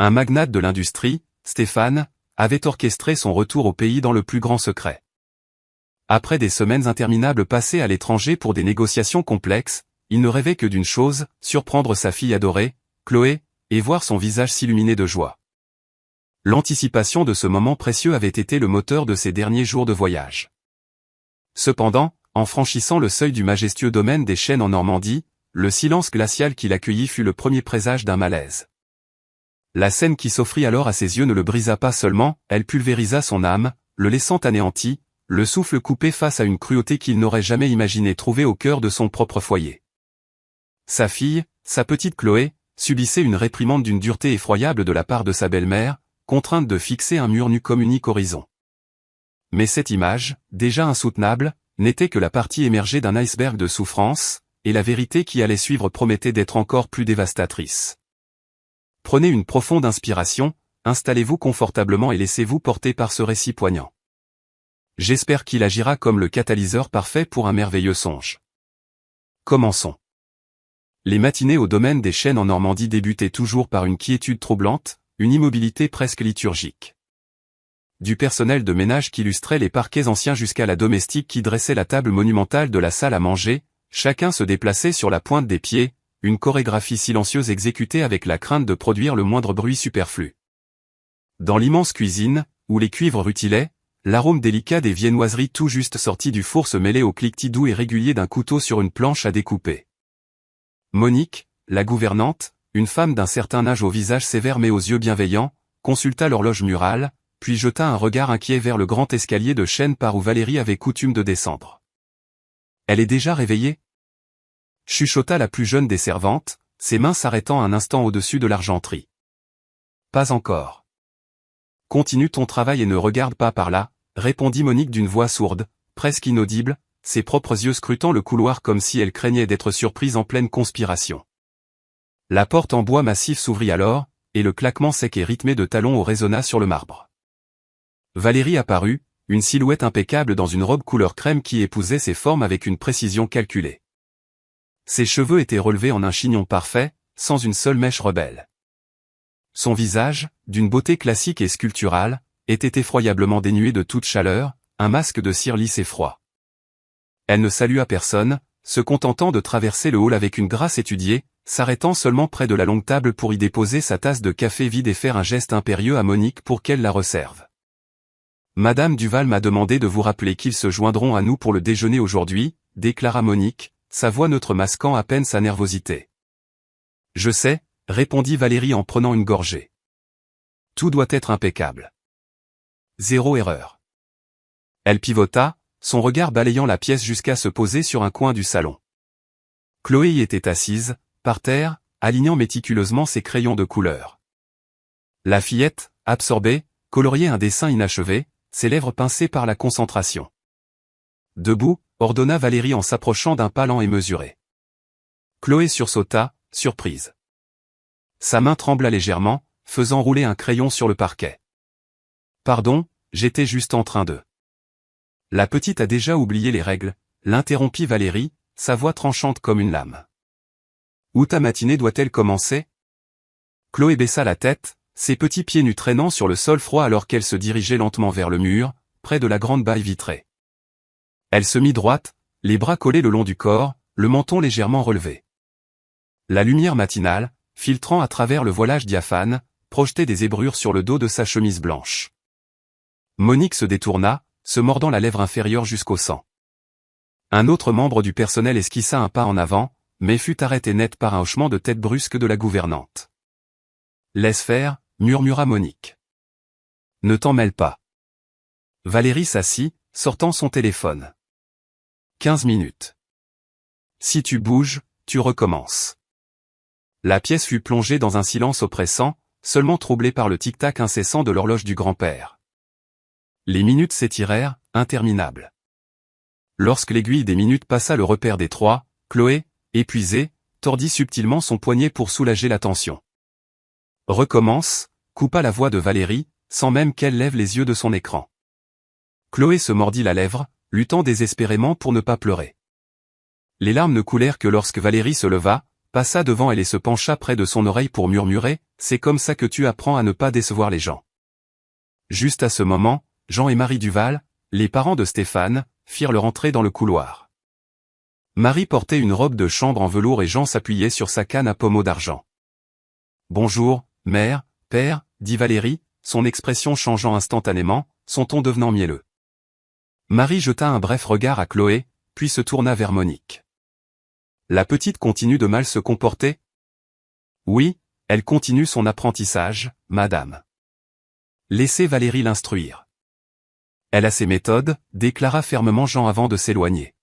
Un magnate de l'industrie, Stéphane, avait orchestré son retour au pays dans le plus grand secret. Après des semaines interminables passées à l'étranger pour des négociations complexes, il ne rêvait que d'une chose, surprendre sa fille adorée, Chloé, et voir son visage s'illuminer de joie. L'anticipation de ce moment précieux avait été le moteur de ses derniers jours de voyage. Cependant, en franchissant le seuil du majestueux domaine des Chênes en Normandie, le silence glacial qui l'accueillit fut le premier présage d'un malaise. La scène qui s'offrit alors à ses yeux ne le brisa pas seulement, elle pulvérisa son âme, le laissant anéanti, le souffle coupé face à une cruauté qu'il n'aurait jamais imaginé trouver au cœur de son propre foyer. Sa fille, sa petite Chloé, subissait une réprimande d'une dureté effroyable de la part de sa belle-mère, contrainte de fixer un mur nu comme unique horizon. Mais cette image, déjà insoutenable, n'était que la partie émergée d'un iceberg de souffrance, et la vérité qui allait suivre promettait d'être encore plus dévastatrice. Prenez une profonde inspiration, installez-vous confortablement et laissez-vous porter par ce récit poignant. J'espère qu'il agira comme le catalyseur parfait pour un merveilleux songe. Commençons. Les matinées au domaine des Chênes en Normandie débutaient toujours par une quiétude troublante, une immobilité presque liturgique. Du personnel de ménage qui lustrait les parquets anciens jusqu'à la domestique qui dressait la table monumentale de la salle à manger, chacun se déplaçait sur la pointe des pieds, une chorégraphie silencieuse exécutée avec la crainte de produire le moindre bruit superflu. Dans l'immense cuisine, où les cuivres rutilaient, l'arôme délicat des viennoiseries tout juste sorties du four se mêlait au cliquetis doux et régulier d'un couteau sur une planche à découper. Monique, la gouvernante, une femme d'un certain âge au visage sévère mais aux yeux bienveillants, consulta l'horloge murale, puis jeta un regard inquiet vers le grand escalier de chêne par où Valérie avait coutume de descendre. « Elle est déjà réveillée ?» chuchota la plus jeune des servantes, ses mains s'arrêtant un instant au-dessus de l'argenterie. « Pas encore. »« Continue ton travail et ne regarde pas par là, » répondit Monique d'une voix sourde, presque inaudible, ses propres yeux scrutant le couloir comme si elle craignait d'être surprise en pleine conspiration. La porte en bois massif s'ouvrit alors, et le claquement sec et rythmé de talons résonna sur le marbre. Valérie apparut, une silhouette impeccable dans une robe couleur crème qui épousait ses formes avec une précision calculée. Ses cheveux étaient relevés en un chignon parfait, sans une seule mèche rebelle. Son visage, d'une beauté classique et sculpturale, était effroyablement dénué de toute chaleur, un masque de cire lisse et froid. Elle ne salua personne, se contentant de traverser le hall avec une grâce étudiée, s'arrêtant seulement près de la longue table pour y déposer sa tasse de café vide et faire un geste impérieux à Monique pour qu'elle la resserve. « Madame Duval m'a demandé de vous rappeler qu'ils se joindront à nous pour le déjeuner aujourd'hui, » déclara Monique, sa voix neutre masquant à peine sa nervosité. « Je sais, » répondit Valérie en prenant une gorgée. « Tout doit être impeccable. Zéro erreur. » Elle pivota, son regard balayant la pièce jusqu'à se poser sur un coin du salon. Chloé y était assise, par terre, alignant méticuleusement ses crayons de couleur. La fillette, absorbée, coloriait un dessin inachevé, ses lèvres pincées par la concentration. « Debout », ordonna Valérie en s'approchant d'un pas lent et mesuré. Chloé sursauta, surprise. Sa main trembla légèrement, faisant rouler un crayon sur le parquet. « Pardon, j'étais juste en train de... » La petite a déjà oublié les règles, l'interrompit Valérie, sa voix tranchante comme une lame. « Où ta matinée doit-elle commencer ?» Chloé baissa la tête, ses petits pieds nus traînant sur le sol froid alors qu'elle se dirigeait lentement vers le mur, près de la grande baille vitrée. Elle se mit droite, les bras collés le long du corps, le menton légèrement relevé. La lumière matinale, filtrant à travers le voilage diaphane, projetait des zébrures sur le dos de sa chemise blanche. Monique se détourna, se mordant la lèvre inférieure jusqu'au sang. Un autre membre du personnel esquissa un pas en avant, mais fut arrêté net par un hochement de tête brusque de la gouvernante. « Laisse faire », murmura Monique. « Ne t'en mêle pas. » Valérie s'assit, sortant son téléphone. 15 minutes. Si tu bouges, tu recommences. La pièce fut plongée dans un silence oppressant, seulement troublé par le tic-tac incessant de l'horloge du grand-père. Les minutes s'étirèrent, interminables. Lorsque l'aiguille des minutes passa le repère des 3, Chloé, épuisée, tordit subtilement son poignet pour soulager la tension. « Recommence », coupa la voix de Valérie, sans même qu'elle lève les yeux de son écran. Chloé se mordit la lèvre, luttant désespérément pour ne pas pleurer. Les larmes ne coulèrent que lorsque Valérie se leva, passa devant elle et se pencha près de son oreille pour murmurer « c'est comme ça que tu apprends à ne pas décevoir les gens. Juste à ce moment, Jean et Marie Duval, les parents de Stéphane, firent leur entrée dans le couloir. Marie portait une robe de chambre en velours et Jean s'appuyait sur sa canne à pommeau d'argent. « Bonjour, mère, père » dit Valérie, son expression changeant instantanément, son ton devenant mielleux. Marie jeta un bref regard à Chloé, puis se tourna vers Monique. La petite continue de mal se comporter? Oui, elle continue son apprentissage, madame. Laissez Valérie l'instruire. Elle a ses méthodes, déclara fermement Jean avant de s'éloigner.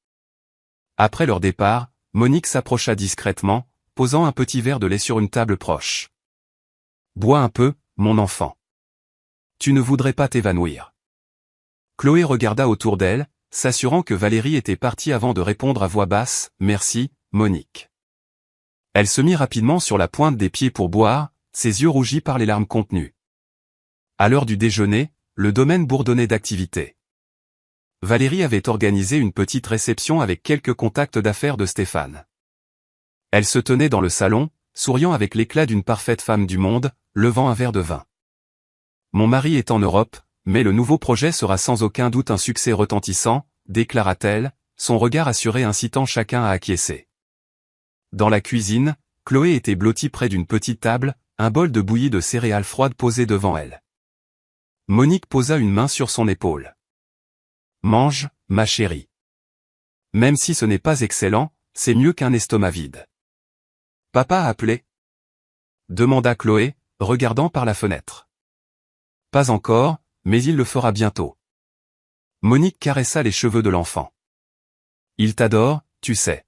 Après leur départ, Monique s'approcha discrètement, posant un petit verre de lait sur une table proche. Bois un peu, mon enfant. Tu ne voudrais pas t'évanouir. Chloé regarda autour d'elle, s'assurant que Valérie était partie avant de répondre à voix basse, « Merci, Monique. » Elle se mit rapidement sur la pointe des pieds pour boire, ses yeux rougis par les larmes contenues. À l'heure du déjeuner, le domaine bourdonnait d'activité. Valérie avait organisé une petite réception avec quelques contacts d'affaires de Stéphane. Elle se tenait dans le salon, souriant avec l'éclat d'une parfaite femme du monde, levant un verre de vin. « Mon mari est en Europe, mais le nouveau projet sera sans aucun doute un succès retentissant, » déclara-t-elle, son regard assuré incitant chacun à acquiescer. Dans la cuisine, Chloé était blottie près d'une petite table, un bol de bouillie de céréales froides posé devant elle. Monique posa une main sur son épaule. « Mange, ma chérie. Même si ce n'est pas excellent, c'est mieux qu'un estomac vide. »« Papa a appelé ?» demanda Chloé, regardant par la fenêtre. « Pas encore, mais il le fera bientôt. » Monique caressa les cheveux de l'enfant. « Il t'adore, tu sais. »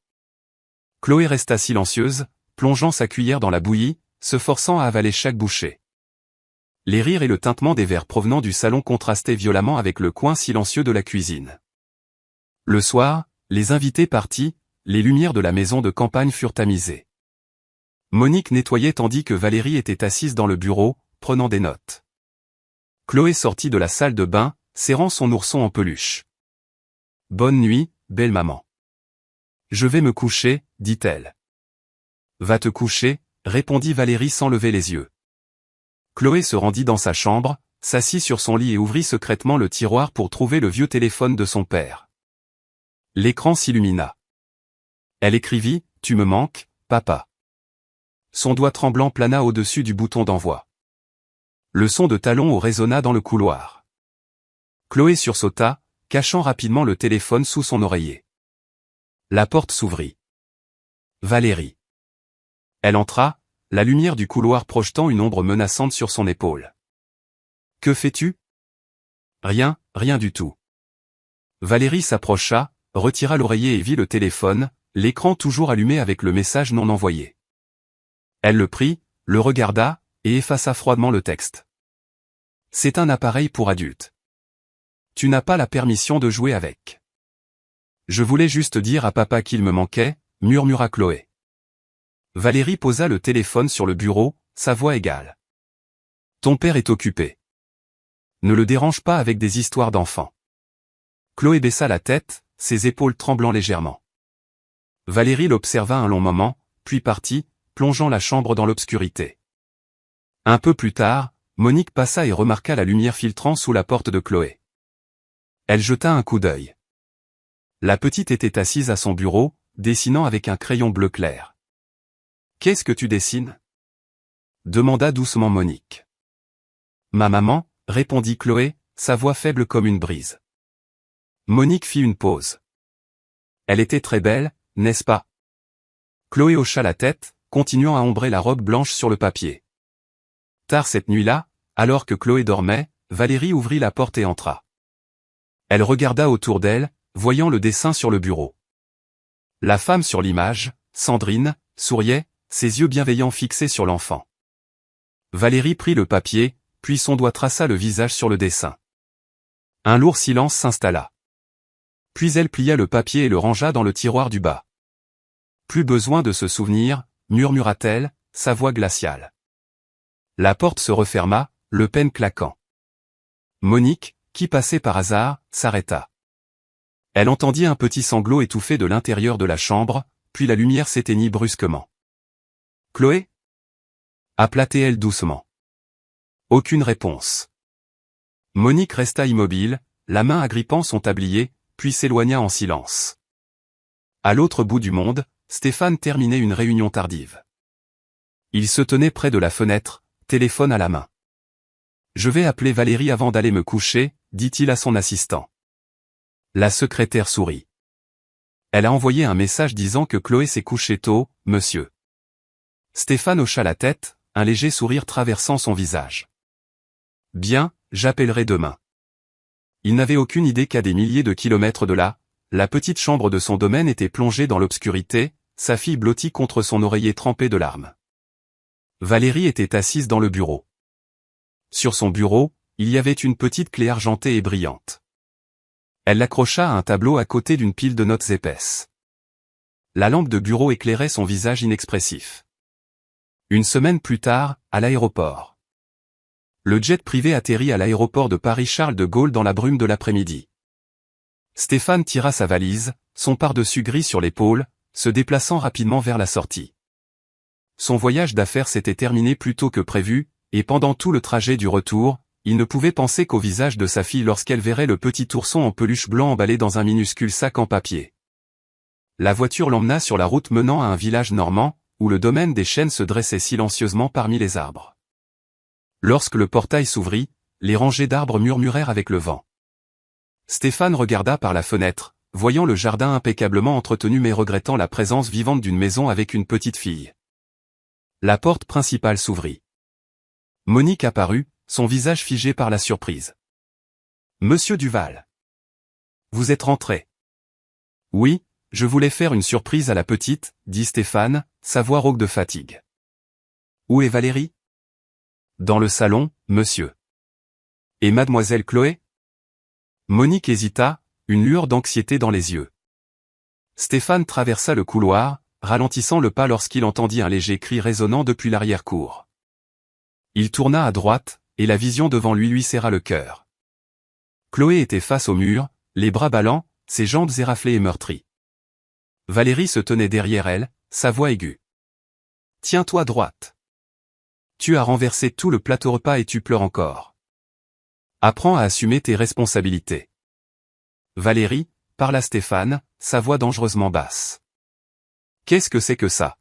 Chloé resta silencieuse, plongeant sa cuillère dans la bouillie, se forçant à avaler chaque bouchée. Les rires et le tintement des verres provenant du salon contrastaient violemment avec le coin silencieux de la cuisine. Le soir, les invités partis, les lumières de la maison de campagne furent tamisées. Monique nettoyait tandis que Valérie était assise dans le bureau, prenant des notes. Chloé sortit de la salle de bain, serrant son ourson en peluche. « Bonne nuit, belle maman. »« Je vais me coucher, » dit-elle. « Va te coucher, » répondit Valérie sans lever les yeux. Chloé se rendit dans sa chambre, s'assit sur son lit et ouvrit secrètement le tiroir pour trouver le vieux téléphone de son père. L'écran s'illumina. Elle écrivit « Tu me manques, papa ». Son doigt tremblant plana au-dessus du bouton d'envoi. Le son de talons résonna dans le couloir. Chloé sursauta, cachant rapidement le téléphone sous son oreiller. La porte s'ouvrit. Valérie. Elle entra, la lumière du couloir projetant une ombre menaçante sur son épaule. « Que fais-tu » ? « Rien, rien du tout. » Valérie s'approcha, retira l'oreiller et vit le téléphone, l'écran toujours allumé avec le message non envoyé. Elle le prit, le regarda, et effaça froidement le texte. « C'est un appareil pour adultes. Tu n'as pas la permission de jouer avec. »« Je voulais juste dire à papa qu'il me manquait, » murmura Chloé. Valérie posa le téléphone sur le bureau, sa voix égale. « Ton père est occupé. Ne le dérange pas avec des histoires d'enfants. » Chloé baissa la tête, ses épaules tremblant légèrement. Valérie l'observa un long moment, puis partit, plongeant la chambre dans l'obscurité. Un peu plus tard, Monique passa et remarqua la lumière filtrant sous la porte de Chloé. Elle jeta un coup d'œil. La petite était assise à son bureau, dessinant avec un crayon bleu clair. « Qu'est-ce que tu dessines » demanda doucement Monique. « Ma maman » répondit Chloé, sa voix faible comme une brise. Monique fit une pause. « Elle était très belle, n'est-ce pas » Chloé hocha la tête, continuant à ombrer la robe blanche sur le papier. Tard cette nuit-là, alors que Chloé dormait, Valérie ouvrit la porte et entra. Elle regarda autour d'elle, voyant le dessin sur le bureau. La femme sur l'image, Sandrine, souriait, ses yeux bienveillants fixés sur l'enfant. Valérie prit le papier, puis son doigt traça le visage sur le dessin. Un lourd silence s'installa. Puis elle plia le papier et le rangea dans le tiroir du bas. « Plus besoin de se souvenir » murmura-t-elle, sa voix glaciale. La porte se referma, le peigne claquant. Monique, qui passait par hasard, s'arrêta. Elle entendit un petit sanglot étouffé de l'intérieur de la chambre, puis la lumière s'éteignit brusquement. « Chloé » Appela-t-elle doucement. Aucune réponse. Monique resta immobile, la main agrippant son tablier, puis s'éloigna en silence. À l'autre bout du monde, Stéphane terminait une réunion tardive. Il se tenait près de la fenêtre, téléphone à la main. « Je vais appeler Valérie avant d'aller me coucher », dit-il à son assistant. La secrétaire sourit. Elle a envoyé un message disant que Chloé s'est couchée tôt, monsieur. Stéphane hocha la tête, un léger sourire traversant son visage. Bien, j'appellerai demain. Il n'avait aucune idée qu'à des milliers de kilomètres de là, la petite chambre de son domaine était plongée dans l'obscurité, sa fille blottie contre son oreiller trempé de larmes. Valérie était assise dans le bureau. Sur son bureau, il y avait une petite clé argentée et brillante. Elle l'accrocha à un tableau à côté d'une pile de notes épaisses. La lampe de bureau éclairait son visage inexpressif. Une semaine plus tard, à l'aéroport. Le jet privé atterrit à l'aéroport de Paris-Charles de Gaulle dans la brume de l'après-midi. Stéphane tira sa valise, son pardessus gris sur l'épaule, se déplaçant rapidement vers la sortie. Son voyage d'affaires s'était terminé plus tôt que prévu, et pendant tout le trajet du retour, il ne pouvait penser qu'au visage de sa fille lorsqu'elle verrait le petit ourson en peluche blanc emballé dans un minuscule sac en papier. La voiture l'emmena sur la route menant à un village normand, où le domaine des chênes se dressait silencieusement parmi les arbres. Lorsque le portail s'ouvrit, les rangées d'arbres murmurèrent avec le vent. Stéphane regarda par la fenêtre, voyant le jardin impeccablement entretenu mais regrettant la présence vivante d'une maison avec une petite fille. La porte principale s'ouvrit. Monique apparut, son visage figé par la surprise. « Monsieur Duval. Vous êtes rentré. »« Oui, je voulais faire une surprise à la petite, » dit Stéphane, sa voix rauque de fatigue. « Où est Valérie ?»« Dans le salon, monsieur. »« Et mademoiselle Chloé ?» Monique hésita, une lueur d'anxiété dans les yeux. Stéphane traversa le couloir, ralentissant le pas lorsqu'il entendit un léger cri résonnant depuis l'arrière-cour. Il tourna à droite, et la vision devant lui serra le cœur. Chloé était face au mur, les bras ballants, ses jambes éraflées et meurtries. Valérie se tenait derrière elle, sa voix aiguë. « Tiens-toi droite. Tu as renversé tout le plateau repas et tu pleures encore. Apprends à assumer tes responsabilités. » Valérie, parla Stéphane, sa voix dangereusement basse. « Qu'est-ce que c'est que ça ?»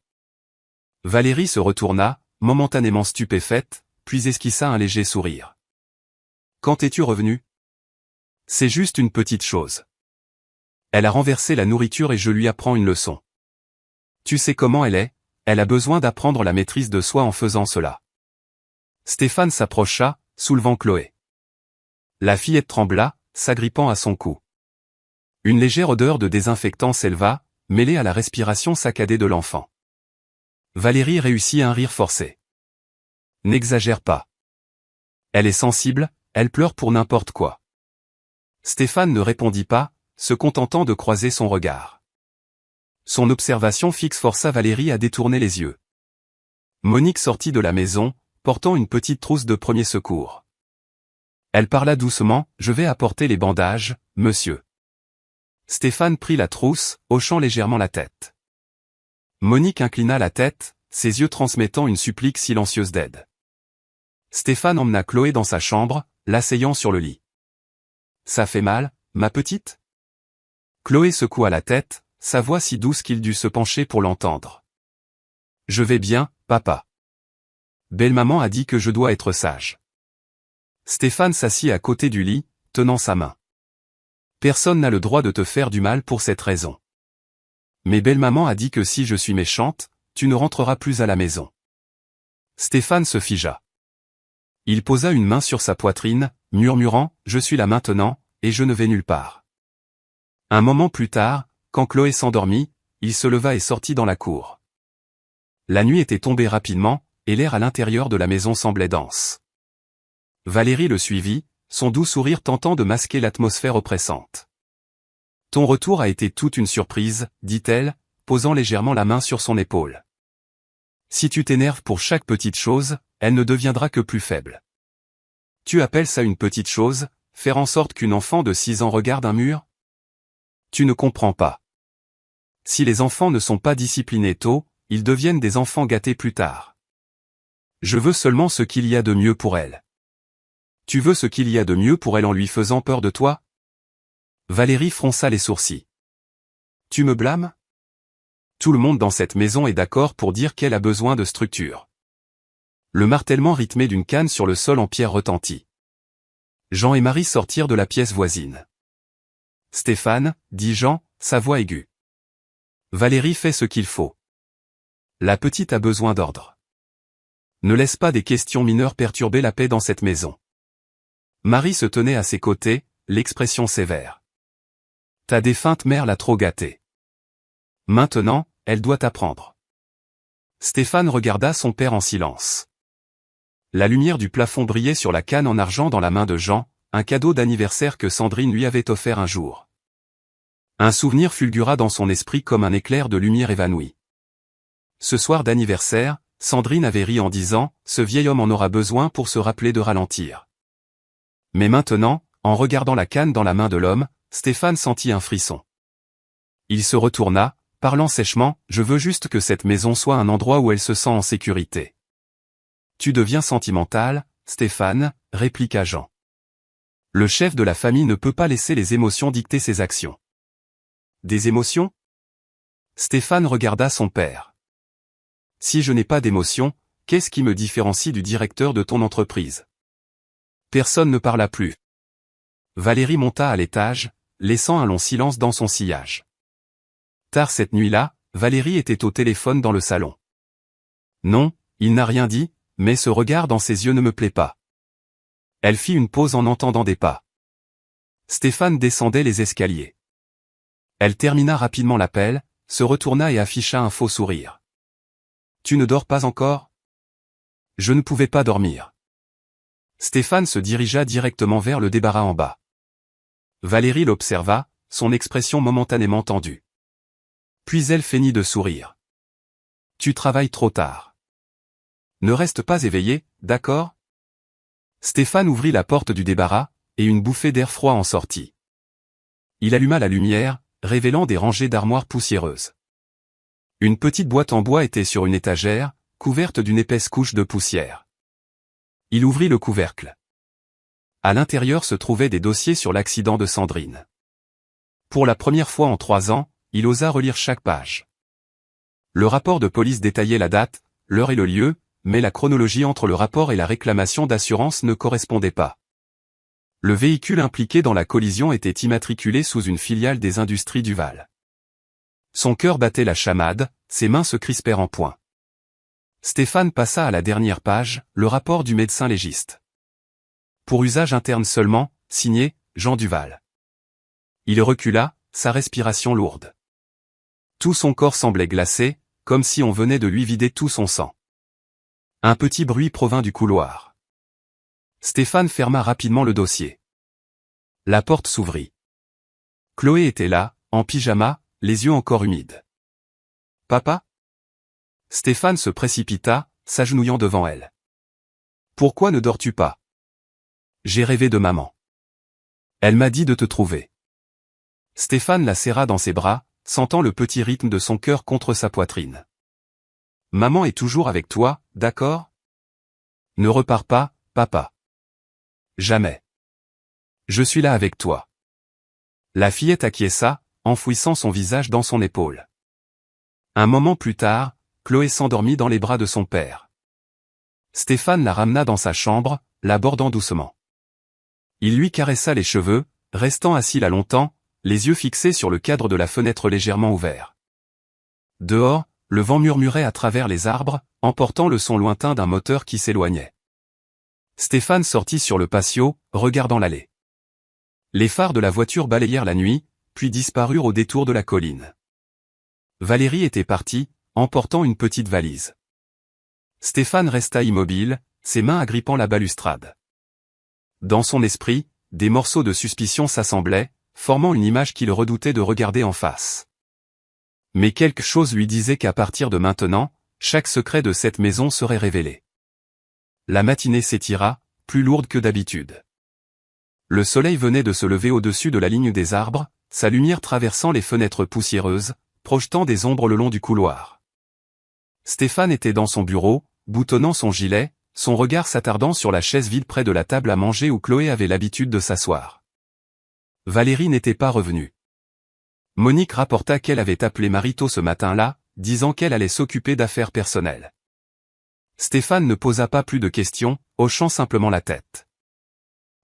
Valérie se retourna, momentanément stupéfaite, puis esquissa un léger sourire. « Quand es-tu revenu ? C'est juste une petite chose. Elle a renversé la nourriture et je lui apprends une leçon. Tu sais comment elle a besoin d'apprendre la maîtrise de soi en faisant cela. » Stéphane s'approcha, soulevant Chloé. La fillette trembla, s'agrippant à son cou. Une légère odeur de désinfectant s'éleva, mêlée à la respiration saccadée de l'enfant. Valérie réussit un rire forcé. « N'exagère pas. Elle est sensible, elle pleure pour n'importe quoi. » Stéphane ne répondit pas, se contentant de croiser son regard. Son observation fixe força Valérie à détourner les yeux. Monique sortit de la maison, portant une petite trousse de premier secours. Elle parla doucement, « Je vais apporter les bandages, monsieur. » Stéphane prit la trousse, hochant légèrement la tête. Monique inclina la tête, ses yeux transmettant une supplique silencieuse d'aide. Stéphane emmena Chloé dans sa chambre, l'asseyant sur le lit. « Ça fait mal, ma petite ?» Chloé secoua la tête, sa voix si douce qu'il dut se pencher pour l'entendre. « Je vais bien, papa. Belle-maman a dit que je dois être sage. » Stéphane s'assit à côté du lit, tenant sa main. « Personne n'a le droit de te faire du mal pour cette raison. Mais belle-maman a dit que si je suis méchante, tu ne rentreras plus à la maison. » Stéphane se figea. Il posa une main sur sa poitrine, murmurant « Je suis là maintenant, et je ne vais nulle part. » Un moment plus tard, quand Chloé s'endormit, il se leva et sortit dans la cour. La nuit était tombée rapidement, et l'air à l'intérieur de la maison semblait dense. Valérie le suivit, son doux sourire tentant de masquer l'atmosphère oppressante. « Ton retour a été toute une surprise, » dit-elle, posant légèrement la main sur son épaule. « Si tu t'énerves pour chaque petite chose, elle ne deviendra que plus faible. Tu appelles ça une petite chose, faire en sorte qu'une enfant de 6 ans regarde un mur ? Tu ne comprends pas. Si les enfants ne sont pas disciplinés tôt, ils deviennent des enfants gâtés plus tard. Je veux seulement ce qu'il y a de mieux pour elle. Tu veux ce qu'il y a de mieux pour elle en lui faisant peur de toi? Valérie fronça les sourcils. Tu me blâmes? Tout le monde dans cette maison est d'accord pour dire qu'elle a besoin de structure. Le martèlement rythmé d'une canne sur le sol en pierre retentit. Jean et Marie sortirent de la pièce voisine. Stéphane, dit Jean, sa voix aiguë. Valérie fait ce qu'il faut. La petite a besoin d'ordre. Ne laisse pas des questions mineures perturber la paix dans cette maison. Marie se tenait à ses côtés, l'expression sévère. Ta défunte mère l'a trop gâtée. Maintenant, elle doit apprendre. Stéphane regarda son père en silence. La lumière du plafond brillait sur la canne en argent dans la main de Jean, un cadeau d'anniversaire que Sandrine lui avait offert un jour. Un souvenir fulgura dans son esprit comme un éclair de lumière évanouie. Ce soir d'anniversaire, Sandrine avait ri en disant « Ce vieil homme en aura besoin pour se rappeler de ralentir ». Mais maintenant, en regardant la canne dans la main de l'homme, Stéphane sentit un frisson. Il se retourna, parlant sèchement « Je veux juste que cette maison soit un endroit où elle se sent en sécurité. » Tu deviens sentimental, Stéphane, répliqua Jean. Le chef de la famille ne peut pas laisser les émotions dicter ses actions. Des émotions? Stéphane regarda son père. Si je n'ai pas d'émotions, qu'est-ce qui me différencie du directeur de ton entreprise? Personne ne parla plus. Valérie monta à l'étage, laissant un long silence dans son sillage. Tard cette nuit-là, Valérie était au téléphone dans le salon. Non, il n'a rien dit, mais ce regard dans ses yeux ne me plaît pas. Elle fit une pause en entendant des pas. Stéphane descendait les escaliers. Elle termina rapidement l'appel, se retourna et afficha un faux sourire. Tu ne dors pas encore? Je ne pouvais pas dormir. Stéphane se dirigea directement vers le débarras en bas. Valérie l'observa, son expression momentanément tendue. Puis elle feignit de sourire. Tu travailles trop tard. Ne reste pas éveillé, d'accord? Stéphane ouvrit la porte du débarras, et une bouffée d'air froid en sortit. Il alluma la lumière, révélant des rangées d'armoires poussiéreuses. Une petite boîte en bois était sur une étagère, couverte d'une épaisse couche de poussière. Il ouvrit le couvercle. À l'intérieur se trouvaient des dossiers sur l'accident de Sandrine. Pour la première fois en 3 ans, il osa relire chaque page. Le rapport de police détaillait la date, l'heure et le lieu, mais la chronologie entre le rapport et la réclamation d'assurance ne correspondait pas. Le véhicule impliqué dans la collision était immatriculé sous une filiale des industries Duval. Son cœur battait la chamade, ses mains se crispèrent en poing. Stéphane passa à la dernière page, le rapport du médecin légiste. Pour usage interne seulement, signé, Jean Duval. Il recula, sa respiration lourde. Tout son corps semblait glacé, comme si on venait de lui vider tout son sang. Un petit bruit provint du couloir. Stéphane ferma rapidement le dossier. La porte s'ouvrit. Chloé était là, en pyjama, les yeux encore humides. « Papa ?» Stéphane se précipita, s'agenouillant devant elle. « Pourquoi ne dors-tu pas ?»« J'ai rêvé de maman. Elle m'a dit de te trouver. » Stéphane la serra dans ses bras, sentant le petit rythme de son cœur contre sa poitrine. « Maman est toujours avec toi, d'accord? Ne repars pas, papa. Jamais. Je suis là avec toi. » La fillette acquiesça, enfouissant son visage dans son épaule. Un moment plus tard, Chloé s'endormit dans les bras de son père. Stéphane la ramena dans sa chambre, l'abordant doucement. Il lui caressa les cheveux, restant assis là longtemps, les yeux fixés sur le cadre de la fenêtre légèrement ouvert. Dehors, le vent murmurait à travers les arbres, emportant le son lointain d'un moteur qui s'éloignait. Stéphane sortit sur le patio, regardant l'allée. Les phares de la voiture balayèrent la nuit, puis disparurent au détour de la colline. Valérie était partie, emportant une petite valise. Stéphane resta immobile, ses mains agrippant la balustrade. Dans son esprit, des morceaux de suspicion s'assemblaient, formant une image qu'il redoutait de regarder en face. Mais quelque chose lui disait qu'à partir de maintenant, chaque secret de cette maison serait révélé. La matinée s'étira, plus lourde que d'habitude. Le soleil venait de se lever au-dessus de la ligne des arbres, sa lumière traversant les fenêtres poussiéreuses, projetant des ombres le long du couloir. Stéphane était dans son bureau, boutonnant son gilet, son regard s'attardant sur la chaise vide près de la table à manger où Chloé avait l'habitude de s'asseoir. Valérie n'était pas revenue. Monique rapporta qu'elle avait appelé Marito ce matin-là, disant qu'elle allait s'occuper d'affaires personnelles. Stéphane ne posa pas plus de questions, hochant simplement la tête.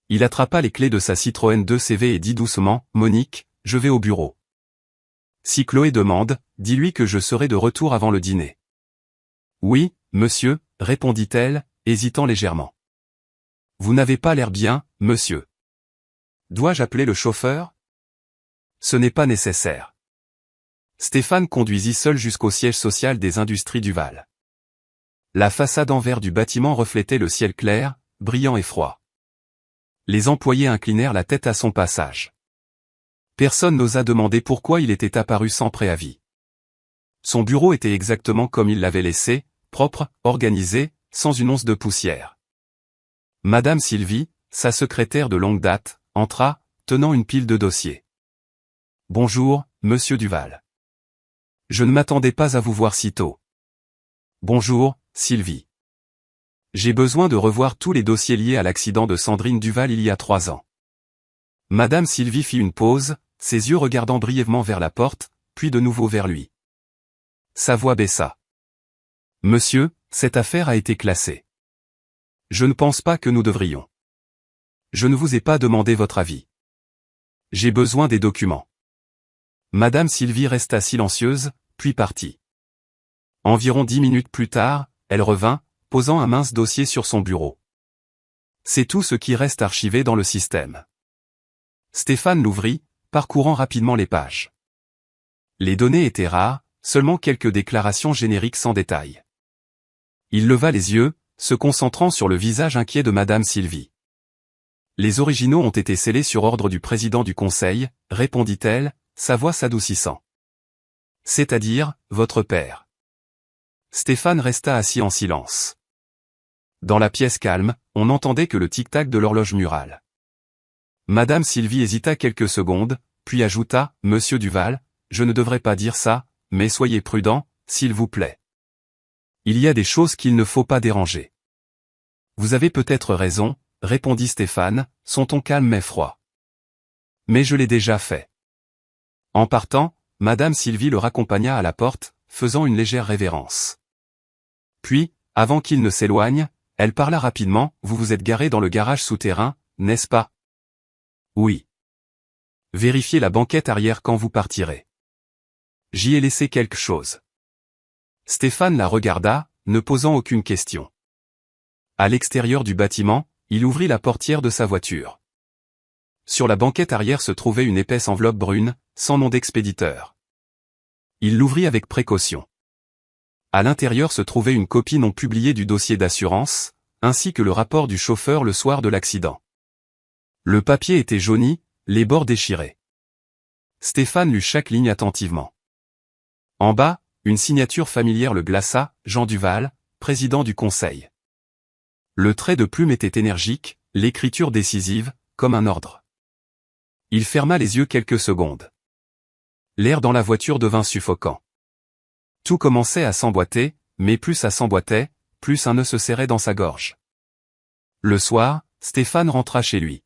Il attrapa les clés de sa Citroën 2CV et dit doucement, « Monique, je vais au bureau. Si Chloé demande, dis-lui que je serai de retour avant le dîner. » « Oui, monsieur, » répondit-elle, hésitant légèrement. « Vous n'avez pas l'air bien, monsieur. Dois-je appeler le chauffeur ? » Ce n'est pas nécessaire. Stéphane conduisit seul jusqu'au siège social des Industries Duval. La façade en verre du bâtiment reflétait le ciel clair, brillant et froid. Les employés inclinèrent la tête à son passage. Personne n'osa demander pourquoi il était apparu sans préavis. Son bureau était exactement comme il l'avait laissé, propre, organisé, sans une once de poussière. Madame Sylvie, sa secrétaire de longue date, entra, tenant une pile de dossiers. « Bonjour, monsieur Duval. Je ne m'attendais pas à vous voir si tôt. »« Bonjour, Sylvie. J'ai besoin de revoir tous les dossiers liés à l'accident de Sandrine Duval il y a 3 ans. » Madame Sylvie fit une pause, ses yeux regardant brièvement vers la porte, puis de nouveau vers lui. Sa voix baissa. « Monsieur, cette affaire a été classée. Je ne pense pas que nous devrions. Je ne vous ai pas demandé votre avis. J'ai besoin des documents. » Madame Sylvie resta silencieuse, puis partit. Environ 10 minutes plus tard, elle revint, posant un mince dossier sur son bureau. C'est tout ce qui reste archivé dans le système. Stéphane l'ouvrit, parcourant rapidement les pages. Les données étaient rares, seulement quelques déclarations génériques sans détail. Il leva les yeux, se concentrant sur le visage inquiet de Madame Sylvie. Les originaux ont été scellés sur ordre du président du conseil, répondit-elle, sa voix s'adoucissant. C'est-à-dire, votre père. Stéphane resta assis en silence. Dans la pièce calme, on n'entendait que le tic-tac de l'horloge murale. Madame Sylvie hésita quelques secondes, puis ajouta, « Monsieur Duval, je ne devrais pas dire ça, mais soyez prudent, s'il vous plaît. Il y a des choses qu'il ne faut pas déranger. » Vous avez peut-être raison, répondit Stéphane, son ton calme mais froid. Mais je l'ai déjà fait. En partant, Madame Sylvie le raccompagna à la porte, faisant une légère révérence. Puis, avant qu'il ne s'éloigne, elle parla rapidement, « Vous vous êtes garé dans le garage souterrain, n'est-ce pas ? » « Oui. Vérifiez la banquette arrière quand vous partirez. J'y ai laissé quelque chose. » Stéphane la regarda, ne posant aucune question. À l'extérieur du bâtiment, il ouvrit la portière de sa voiture. Sur la banquette arrière se trouvait une épaisse enveloppe brune, sans nom d'expéditeur. Il l'ouvrit avec précaution. À l'intérieur se trouvait une copie non publiée du dossier d'assurance, ainsi que le rapport du chauffeur le soir de l'accident. Le papier était jauni, les bords déchirés. Stéphane lut chaque ligne attentivement. En bas, une signature familière le glaça, Jean Duval, président du conseil. Le trait de plume était énergique, l'écriture décisive, comme un ordre. Il ferma les yeux quelques secondes. L'air dans la voiture devint suffocant. Tout commençait à s'emboîter, mais plus ça s'emboîtait, plus un nœud se serrait dans sa gorge. Le soir, Stéphane rentra chez lui.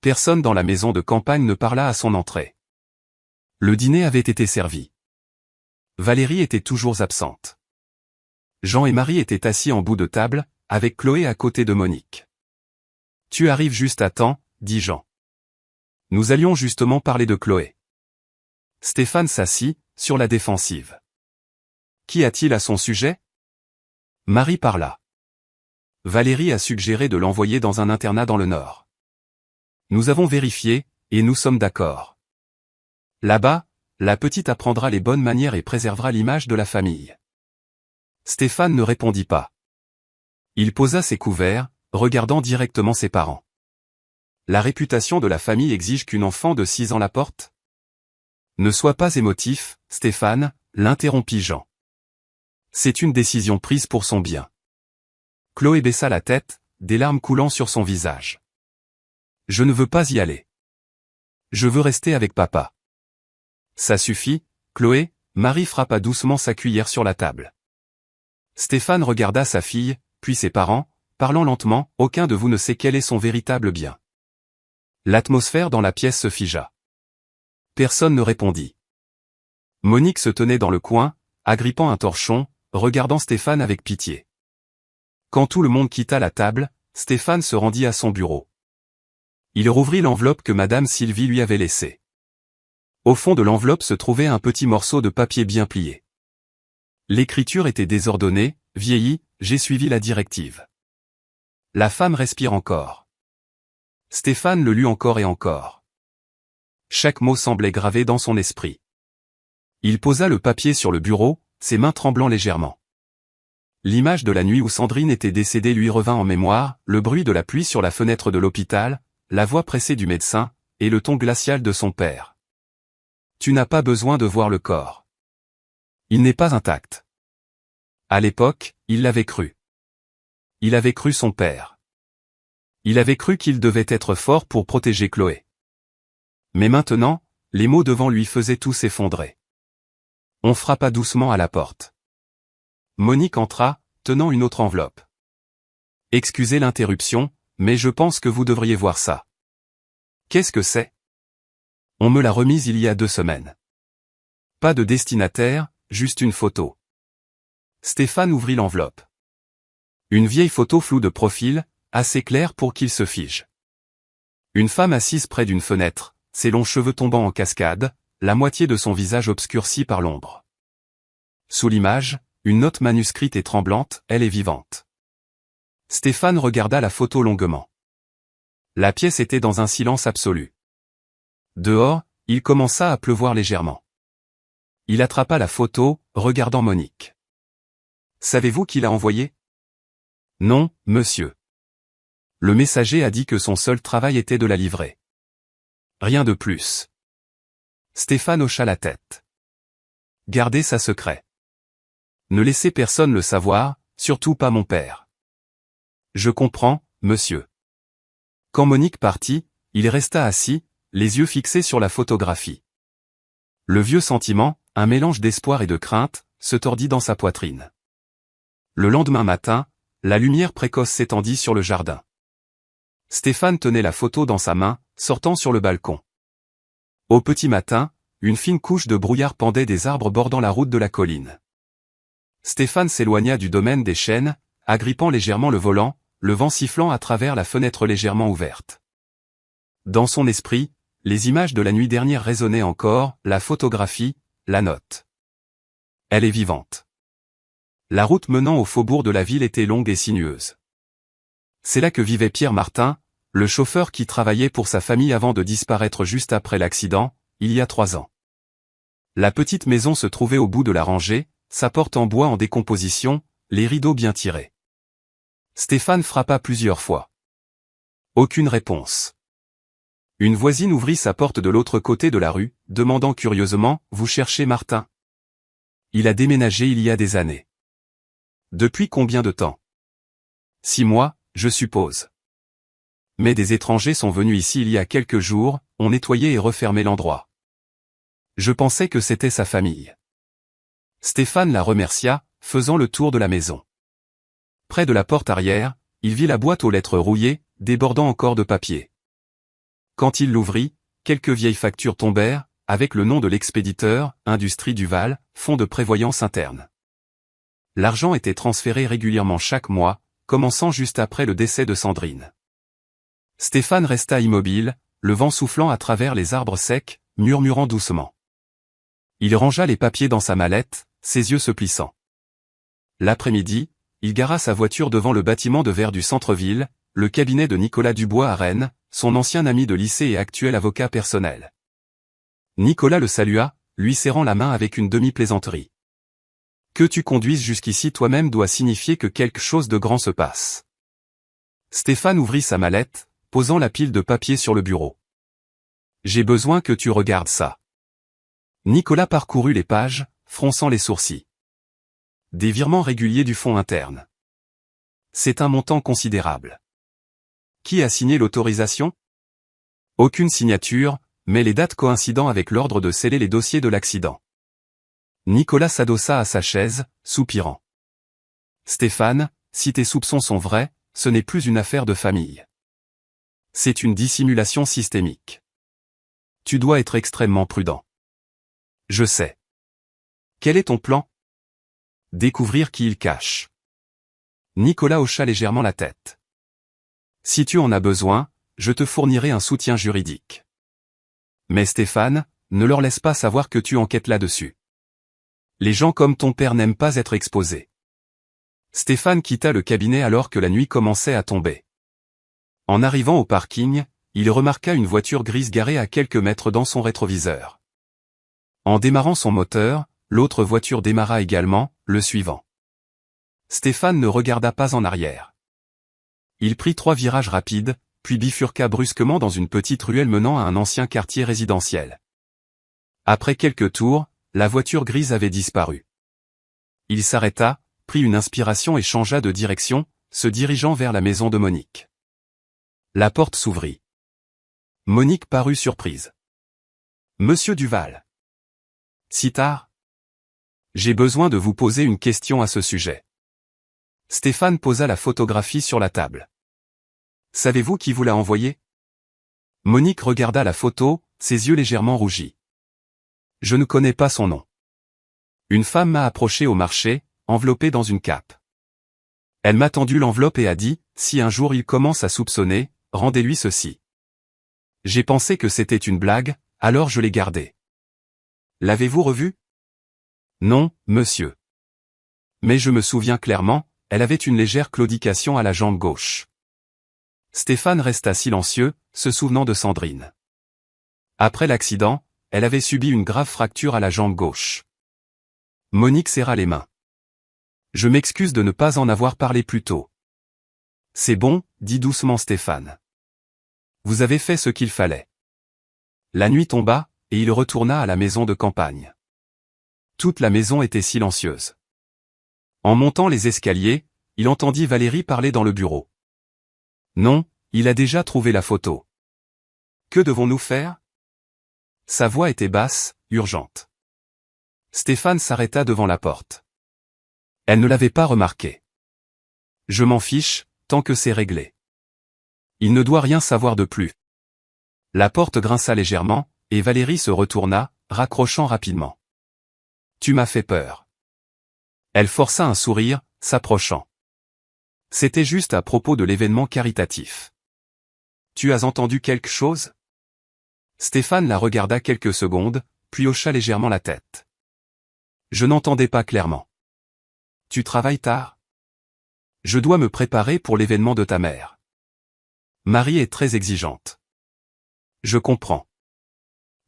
Personne dans la maison de campagne ne parla à son entrée. Le dîner avait été servi. Valérie était toujours absente. Jean et Marie étaient assis en bout de table, avec Chloé à côté de Monique. « Tu arrives juste à temps, » dit Jean. Nous allions justement parler de Chloé. Stéphane s'assit, sur la défensive. Qu'y a-t-il à son sujet ? Marie parla. Valérie a suggéré de l'envoyer dans un internat dans le Nord. Nous avons vérifié, et nous sommes d'accord. Là-bas, la petite apprendra les bonnes manières et préservera l'image de la famille. Stéphane ne répondit pas. Il posa ses couverts, regardant directement ses parents. La réputation de la famille exige qu'une enfant de 6 ans la porte ? Ne sois pas émotif, Stéphane, l'interrompit Jean. C'est une décision prise pour son bien. Chloé baissa la tête, des larmes coulant sur son visage. Je ne veux pas y aller. Je veux rester avec papa. Ça suffit, Chloé, Marie frappa doucement sa cuillère sur la table. Stéphane regarda sa fille, puis ses parents, parlant lentement, aucun de vous ne sait quel est son véritable bien. L'atmosphère dans la pièce se figea. Personne ne répondit. Monique se tenait dans le coin, agrippant un torchon, regardant Stéphane avec pitié. Quand tout le monde quitta la table, Stéphane se rendit à son bureau. Il rouvrit l'enveloppe que Madame Sylvie lui avait laissée. Au fond de l'enveloppe se trouvait un petit morceau de papier bien plié. L'écriture était désordonnée, vieillie, j'ai suivi la directive. La femme respire encore. Stéphane le lut encore et encore. Chaque mot semblait gravé dans son esprit. Il posa le papier sur le bureau, ses mains tremblant légèrement. L'image de la nuit où Sandrine était décédée lui revint en mémoire, le bruit de la pluie sur la fenêtre de l'hôpital, la voix pressée du médecin, et le ton glacial de son père. Tu n'as pas besoin de voir le corps. Il n'est pas intact. À l'époque, il l'avait cru. Il avait cru son père. Il avait cru qu'il devait être fort pour protéger Chloé. Mais maintenant, les mots devant lui faisaient tout s'effondrer. On frappa doucement à la porte. Monique entra, tenant une autre enveloppe. Excusez l'interruption, mais je pense que vous devriez voir ça. Qu'est-ce que c'est? On me l'a remise il y a 2 semaines. Pas de destinataire, juste une photo. Stéphane ouvrit l'enveloppe. Une vieille photo floue de profil, assez claire pour qu'il se fige. Une femme assise près d'une fenêtre, ses longs cheveux tombant en cascade, la moitié de son visage obscurci par l'ombre. Sous l'image, une note manuscrite et tremblante, elle est vivante. Stéphane regarda la photo longuement. La pièce était dans un silence absolu. Dehors, il commença à pleuvoir légèrement. Il attrapa la photo, regardant Monique. Savez-vous qui l'a envoyée? Non, monsieur. Le messager a dit que son seul travail était de la livrer. Rien de plus. Stéphane hocha la tête. Gardez ça secret. Ne laissez personne le savoir, surtout pas mon père. Je comprends, monsieur. Quand Monique partit, il resta assis, les yeux fixés sur la photographie. Le vieux sentiment, un mélange d'espoir et de crainte, se tordit dans sa poitrine. Le lendemain matin, la lumière précoce s'étendit sur le jardin. Stéphane tenait la photo dans sa main, sortant sur le balcon. Au petit matin, une fine couche de brouillard pendait des arbres bordant la route de la colline. Stéphane s'éloigna du domaine des chênes, agrippant légèrement le volant, le vent sifflant à travers la fenêtre légèrement ouverte. Dans son esprit, les images de la nuit dernière résonnaient encore, la photographie, la note. Elle est vivante. La route menant au faubourg de la ville était longue et sinueuse. C'est là que vivait Pierre Martin, le chauffeur qui travaillait pour sa famille avant de disparaître juste après l'accident, il y a 3 ans. La petite maison se trouvait au bout de la rangée, sa porte en bois en décomposition, les rideaux bien tirés. Stéphane frappa plusieurs fois. Aucune réponse. Une voisine ouvrit sa porte de l'autre côté de la rue, demandant curieusement, « Vous cherchez Martin ?» Il a déménagé il y a des années. Depuis combien de temps? 6 mois, je suppose. Mais des étrangers sont venus ici il y a quelques jours, ont nettoyé et refermé l'endroit. Je pensais que c'était sa famille. Stéphane la remercia, faisant le tour de la maison. Près de la porte arrière, il vit la boîte aux lettres rouillées, débordant encore de papier. Quand il l'ouvrit, quelques vieilles factures tombèrent, avec le nom de l'expéditeur, Industrie Duval, fonds de prévoyance interne. L'argent était transféré régulièrement chaque mois, commençant juste après le décès de Sandrine. Stéphane resta immobile, le vent soufflant à travers les arbres secs, murmurant doucement. Il rangea les papiers dans sa mallette, ses yeux se plissant. L'après-midi, il gara sa voiture devant le bâtiment de verre du centre-ville, le cabinet de Nicolas Dubois à Rennes, son ancien ami de lycée et actuel avocat personnel. Nicolas le salua, lui serrant la main avec une demi-plaisanterie. Que tu conduises jusqu'ici toi-même doit signifier que quelque chose de grand se passe. Stéphane ouvrit sa mallette, posant la pile de papier sur le bureau. J'ai besoin que tu regardes ça. Nicolas parcourut les pages, fronçant les sourcils. Des virements réguliers du fonds interne. C'est un montant considérable. Qui a signé l'autorisation? Aucune signature, mais les dates coïncidant avec l'ordre de sceller les dossiers de l'accident. Nicolas s'adossa à sa chaise, soupirant. Stéphane, si tes soupçons sont vrais, ce n'est plus une affaire de famille. C'est une dissimulation systémique. Tu dois être extrêmement prudent. Je sais. Quel est ton plan? Découvrir qui il cache. Nicolas hocha légèrement la tête. Si tu en as besoin, je te fournirai un soutien juridique. Mais Stéphane, ne leur laisse pas savoir que tu enquêtes là-dessus. Les gens comme ton père n'aiment pas être exposés. Stéphane quitta le cabinet alors que la nuit commençait à tomber. En arrivant au parking, il remarqua une voiture grise garée à quelques mètres dans son rétroviseur. En démarrant son moteur, l'autre voiture démarra également, le suivant. Stéphane ne regarda pas en arrière. Il prit 3 virages rapides, puis bifurqua brusquement dans une petite ruelle menant à un ancien quartier résidentiel. Après quelques tours, la voiture grise avait disparu. Il s'arrêta, prit une inspiration et changea de direction, se dirigeant vers la maison de Monique. La porte s'ouvrit. Monique parut surprise. « Monsieur Duval. Si tard? J'ai besoin de vous poser une question à ce sujet. » Stéphane posa la photographie sur la table. « Savez-vous qui vous l'a envoyée? » Monique regarda la photo, ses yeux légèrement rougis. « Je ne connais pas son nom. Une femme m'a approché au marché, enveloppée dans une cape. Elle m'a tendu l'enveloppe et a dit, si un jour il commence à soupçonner, rendez-lui ceci. J'ai pensé que c'était une blague, alors je l'ai gardée. L'avez-vous revue? Non, monsieur. Mais je me souviens clairement, elle avait une légère claudication à la jambe gauche. Stéphane resta silencieux, se souvenant de Sandrine. Après l'accident, elle avait subi une grave fracture à la jambe gauche. Monique serra les mains. Je m'excuse de ne pas en avoir parlé plus tôt. C'est bon, dit doucement Stéphane. Vous avez fait ce qu'il fallait. La nuit tomba, et il retourna à la maison de campagne. Toute la maison était silencieuse. En montant les escaliers, il entendit Valérie parler dans le bureau. Non, il a déjà trouvé la photo. Que devons-nous faire? Sa voix était basse, urgente. Stéphane s'arrêta devant la porte. Elle ne l'avait pas remarqué. Je m'en fiche, tant que c'est réglé. Il ne doit rien savoir de plus. La porte grinça légèrement, et Valérie se retourna, raccrochant rapidement. Tu m'as fait peur. Elle força un sourire, s'approchant. C'était juste à propos de l'événement caritatif. Tu as entendu quelque chose? Stéphane la regarda quelques secondes, puis hocha légèrement la tête. Je n'entendais pas clairement. Tu travailles tard? Je dois me préparer pour l'événement de ta mère. Marie est très exigeante. Je comprends.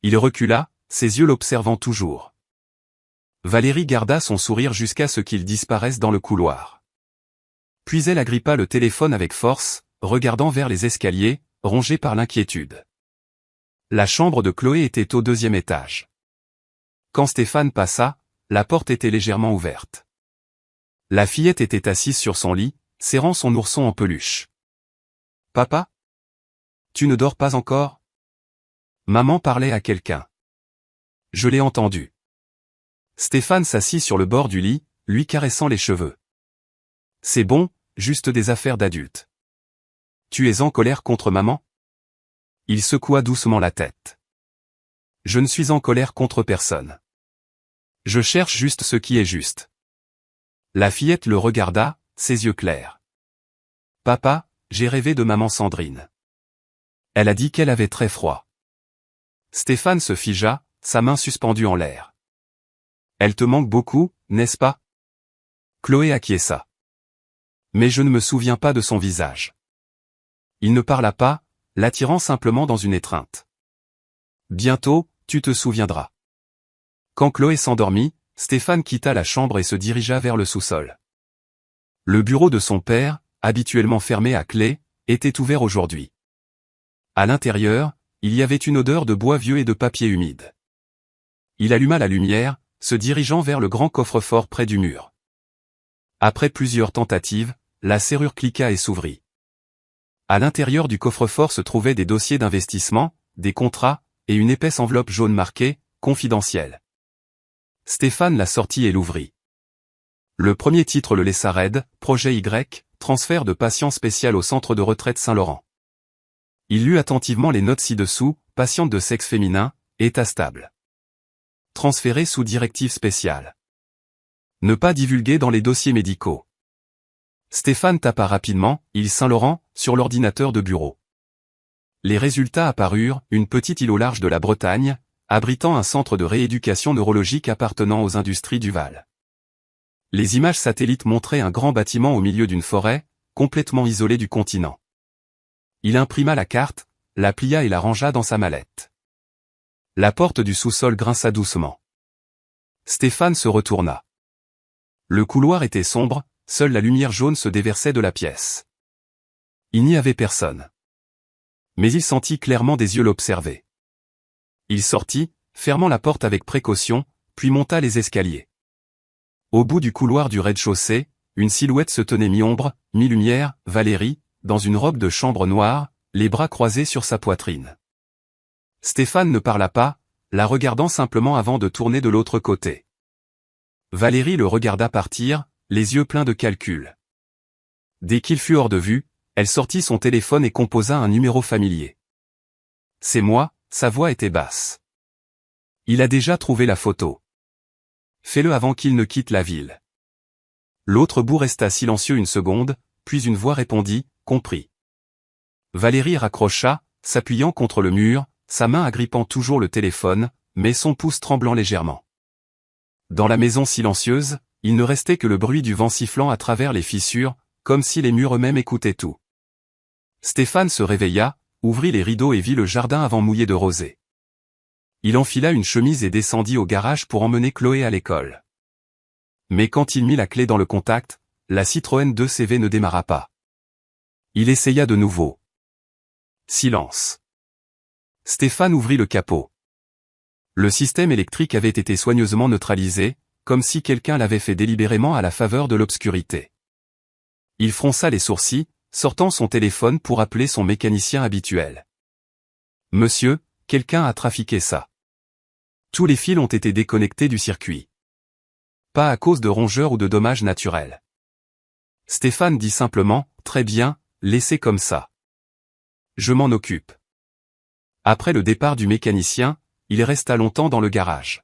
Il recula, ses yeux l'observant toujours. Valérie garda son sourire jusqu'à ce qu'il disparaisse dans le couloir. Puis elle agrippa le téléphone avec force, regardant vers les escaliers, rongée par l'inquiétude. La chambre de Chloé était au 2e étage. Quand Stéphane passa, la porte était légèrement ouverte. La fillette était assise sur son lit, serrant son ourson en peluche. « Papa? Tu ne dors pas encore? » Maman parlait à quelqu'un. Je l'ai entendu. Stéphane s'assit sur le bord du lit, lui caressant les cheveux. C'est bon, juste des affaires d'adultes. Tu es en colère contre maman? Il secoua doucement la tête. Je ne suis en colère contre personne. Je cherche juste ce qui est juste. La fillette le regarda, ses yeux clairs. Papa, j'ai rêvé de maman Sandrine. Elle a dit qu'elle avait très froid. Stéphane se figea, sa main suspendue en l'air. Elle te manque beaucoup, n'est-ce pas? Chloé acquiesça. Mais je ne me souviens pas de son visage. Il ne parla pas, l'attirant simplement dans une étreinte. Bientôt, tu te souviendras. Quand Chloé s'endormit, Stéphane quitta la chambre et se dirigea vers le sous-sol. Le bureau de son père, habituellement fermé à clé, était ouvert aujourd'hui. À l'intérieur, il y avait une odeur de bois vieux et de papier humide. Il alluma la lumière, se dirigeant vers le grand coffre-fort près du mur. Après plusieurs tentatives, la serrure cliqua et s'ouvrit. À l'intérieur du coffre-fort se trouvaient des dossiers d'investissement, des contrats, et une épaisse enveloppe jaune marquée « Confidentiel ». Stéphane la sortit et l'ouvrit. Le premier titre le laissa raide, Projet Y, transfert de patient spécial au centre de retraite Saint-Laurent. Il lut attentivement les notes ci-dessous, patiente de sexe féminin, état stable. Transféré sous directive spéciale. Ne pas divulguer dans les dossiers médicaux. Stéphane tapa rapidement, île Saint-Laurent, sur l'ordinateur de bureau. Les résultats apparurent, une petite île au large de la Bretagne, abritant un centre de rééducation neurologique appartenant aux industries du Val. Les images satellites montraient un grand bâtiment au milieu d'une forêt, complètement isolé du continent. Il imprima la carte, la plia et la rangea dans sa mallette. La porte du sous-sol grinça doucement. Stéphane se retourna. Le couloir était sombre, seule la lumière jaune se déversait de la pièce. Il n'y avait personne. Mais il sentit clairement des yeux l'observer. Il sortit, fermant la porte avec précaution, puis monta les escaliers. Au bout du couloir du rez-de-chaussée, une silhouette se tenait mi-ombre, mi-lumière, Valérie, dans une robe de chambre noire, les bras croisés sur sa poitrine. Stéphane ne parla pas, la regardant simplement avant de tourner de l'autre côté. Valérie le regarda partir, les yeux pleins de calcul. Dès qu'il fut hors de vue, elle sortit son téléphone et composa un numéro familier. « C'est moi », sa voix était basse. Il a déjà trouvé la photo. Fais-le avant qu'il ne quitte la ville. L'autre bout resta silencieux une seconde, puis une voix répondit, « Compris ». Valérie raccrocha, s'appuyant contre le mur, sa main agrippant toujours le téléphone, mais son pouce tremblant légèrement. Dans la maison silencieuse, il ne restait que le bruit du vent sifflant à travers les fissures, comme si les murs eux-mêmes écoutaient tout. Stéphane se réveilla, ouvrit les rideaux et vit le jardin avant mouillé de rosée. Il enfila une chemise et descendit au garage pour emmener Chloé à l'école. Mais quand il mit la clé dans le contact, la Citroën 2CV ne démarra pas. Il essaya de nouveau. Silence. Stéphane ouvrit le capot. Le système électrique avait été soigneusement neutralisé, comme si quelqu'un l'avait fait délibérément à la faveur de l'obscurité. Il fronça les sourcils, sortant son téléphone pour appeler son mécanicien habituel. « Monsieur, quelqu'un a trafiqué ça. Tous les fils ont été déconnectés du circuit. Pas à cause de rongeurs ou de dommages naturels. » Stéphane dit simplement, « Très bien, laissez comme ça. Je m'en occupe. » Après le départ du mécanicien, il resta longtemps dans le garage.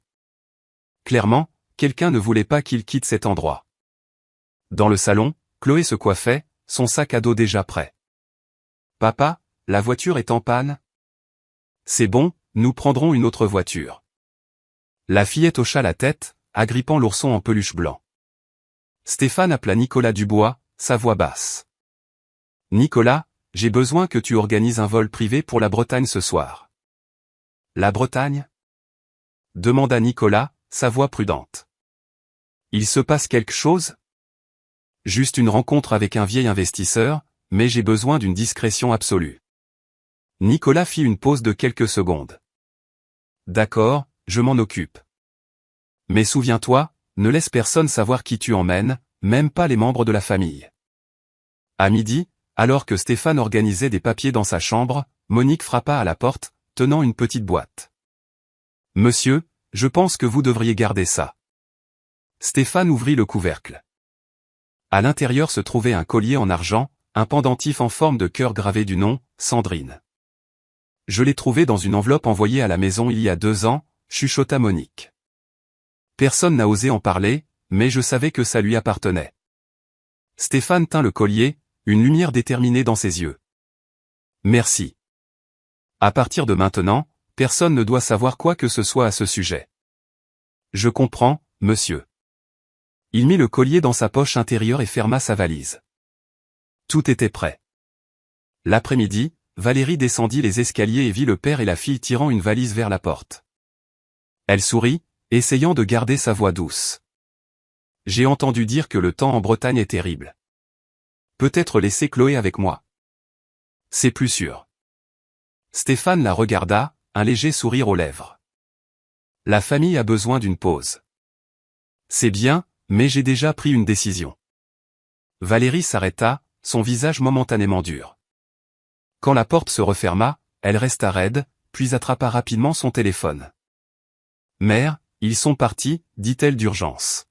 Clairement, quelqu'un ne voulait pas qu'il quitte cet endroit. Dans le salon, Chloé se coiffait, son sac à dos déjà prêt. « Papa, la voiture est en panne ? » « C'est bon, nous prendrons une autre voiture. » La fillette hocha la tête, agrippant l'ourson en peluche blanc. Stéphane appela Nicolas Dubois, sa voix basse. « Nicolas, j'ai besoin que tu organises un vol privé pour la Bretagne ce soir. »« La Bretagne ?» demanda Nicolas, sa voix prudente. « Il se passe quelque chose ? » ?»« Juste une rencontre avec un vieil investisseur, mais j'ai besoin d'une discrétion absolue. » Nicolas fit une pause de quelques secondes. « D'accord, je m'en occupe. Mais souviens-toi, ne laisse personne savoir qui tu emmènes, même pas les membres de la famille. » À midi, alors que Stéphane organisait des papiers dans sa chambre, Monique frappa à la porte, tenant une petite boîte. « Monsieur, je pense que vous devriez garder ça. » Stéphane ouvrit le couvercle. À l'intérieur se trouvait un collier en argent, un pendentif en forme de cœur gravé du nom, Sandrine. « Je l'ai trouvé dans une enveloppe envoyée à la maison il y a 2 ans, chuchota Monique. Personne n'a osé en parler, mais je savais que ça lui appartenait. Stéphane tint le collier, une lumière déterminée dans ses yeux. « Merci. À partir de maintenant, personne ne doit savoir quoi que ce soit à ce sujet. »« Je comprends, monsieur. » Il mit le collier dans sa poche intérieure et ferma sa valise. Tout était prêt. L'après-midi, Valérie descendit les escaliers et vit le père et la fille tirant une valise vers la porte. Elle sourit, essayant de garder sa voix douce. « J'ai entendu dire que le temps en Bretagne est terrible. Peut-être laisser Chloé avec moi. C'est plus sûr. » Stéphane la regarda, un léger sourire aux lèvres. « La famille a besoin d'une pause. »« C'est bien, mais j'ai déjà pris une décision. » Valérie s'arrêta, son visage momentanément dur. Quand la porte se referma, elle resta raide, puis attrapa rapidement son téléphone. « Mère, ils sont partis, dit-elle d'urgence.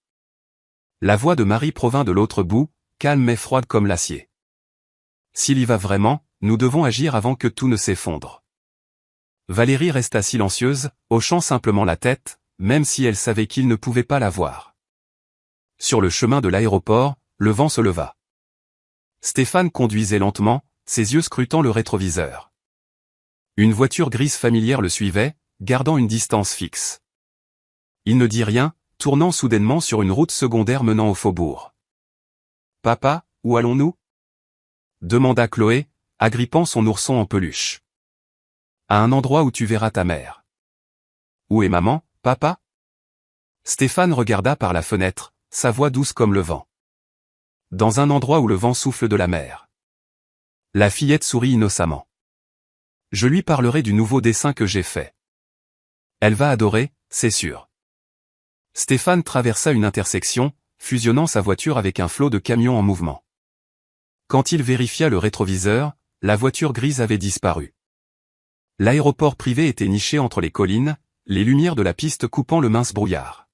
La voix de Marie provint de l'autre bout, calme mais froide comme l'acier. S'il y va vraiment, nous devons agir avant que tout ne s'effondre. Valérie resta silencieuse, hochant simplement la tête, même si elle savait qu'il ne pouvait pas la voir. Sur le chemin de l'aéroport, le vent se leva. Stéphane conduisait lentement, ses yeux scrutant le rétroviseur. Une voiture grise familière le suivait, gardant une distance fixe. Il ne dit rien, tournant soudainement sur une route secondaire menant au faubourg. « Papa, où allons-nous » demanda Chloé, agrippant son ourson en peluche. « À un endroit où tu verras ta mère. »« Où est maman, papa » Stéphane regarda par la fenêtre, sa voix douce comme le vent. « Dans un endroit où le vent souffle de la mer. » La fillette sourit innocemment. « Je lui parlerai du nouveau dessin que j'ai fait. Elle va adorer, c'est sûr. » Stéphane traversa une intersection, fusionnant sa voiture avec un flot de camions en mouvement. Quand il vérifia le rétroviseur, la voiture grise avait disparu. L'aéroport privé était niché entre les collines, les lumières de la piste coupant le mince brouillard.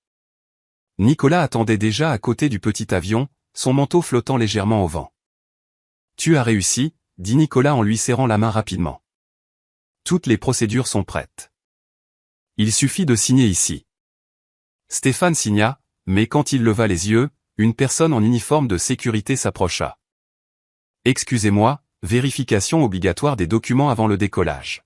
Nicolas attendait déjà à côté du petit avion, son manteau flottant légèrement au vent. « Tu as réussi » dit Nicolas en lui serrant la main rapidement. « Toutes les procédures sont prêtes. Il suffit de signer ici. » Stéphane signa, mais quand il leva les yeux, une personne en uniforme de sécurité s'approcha. « Excusez-moi, vérification obligatoire des documents avant le décollage. »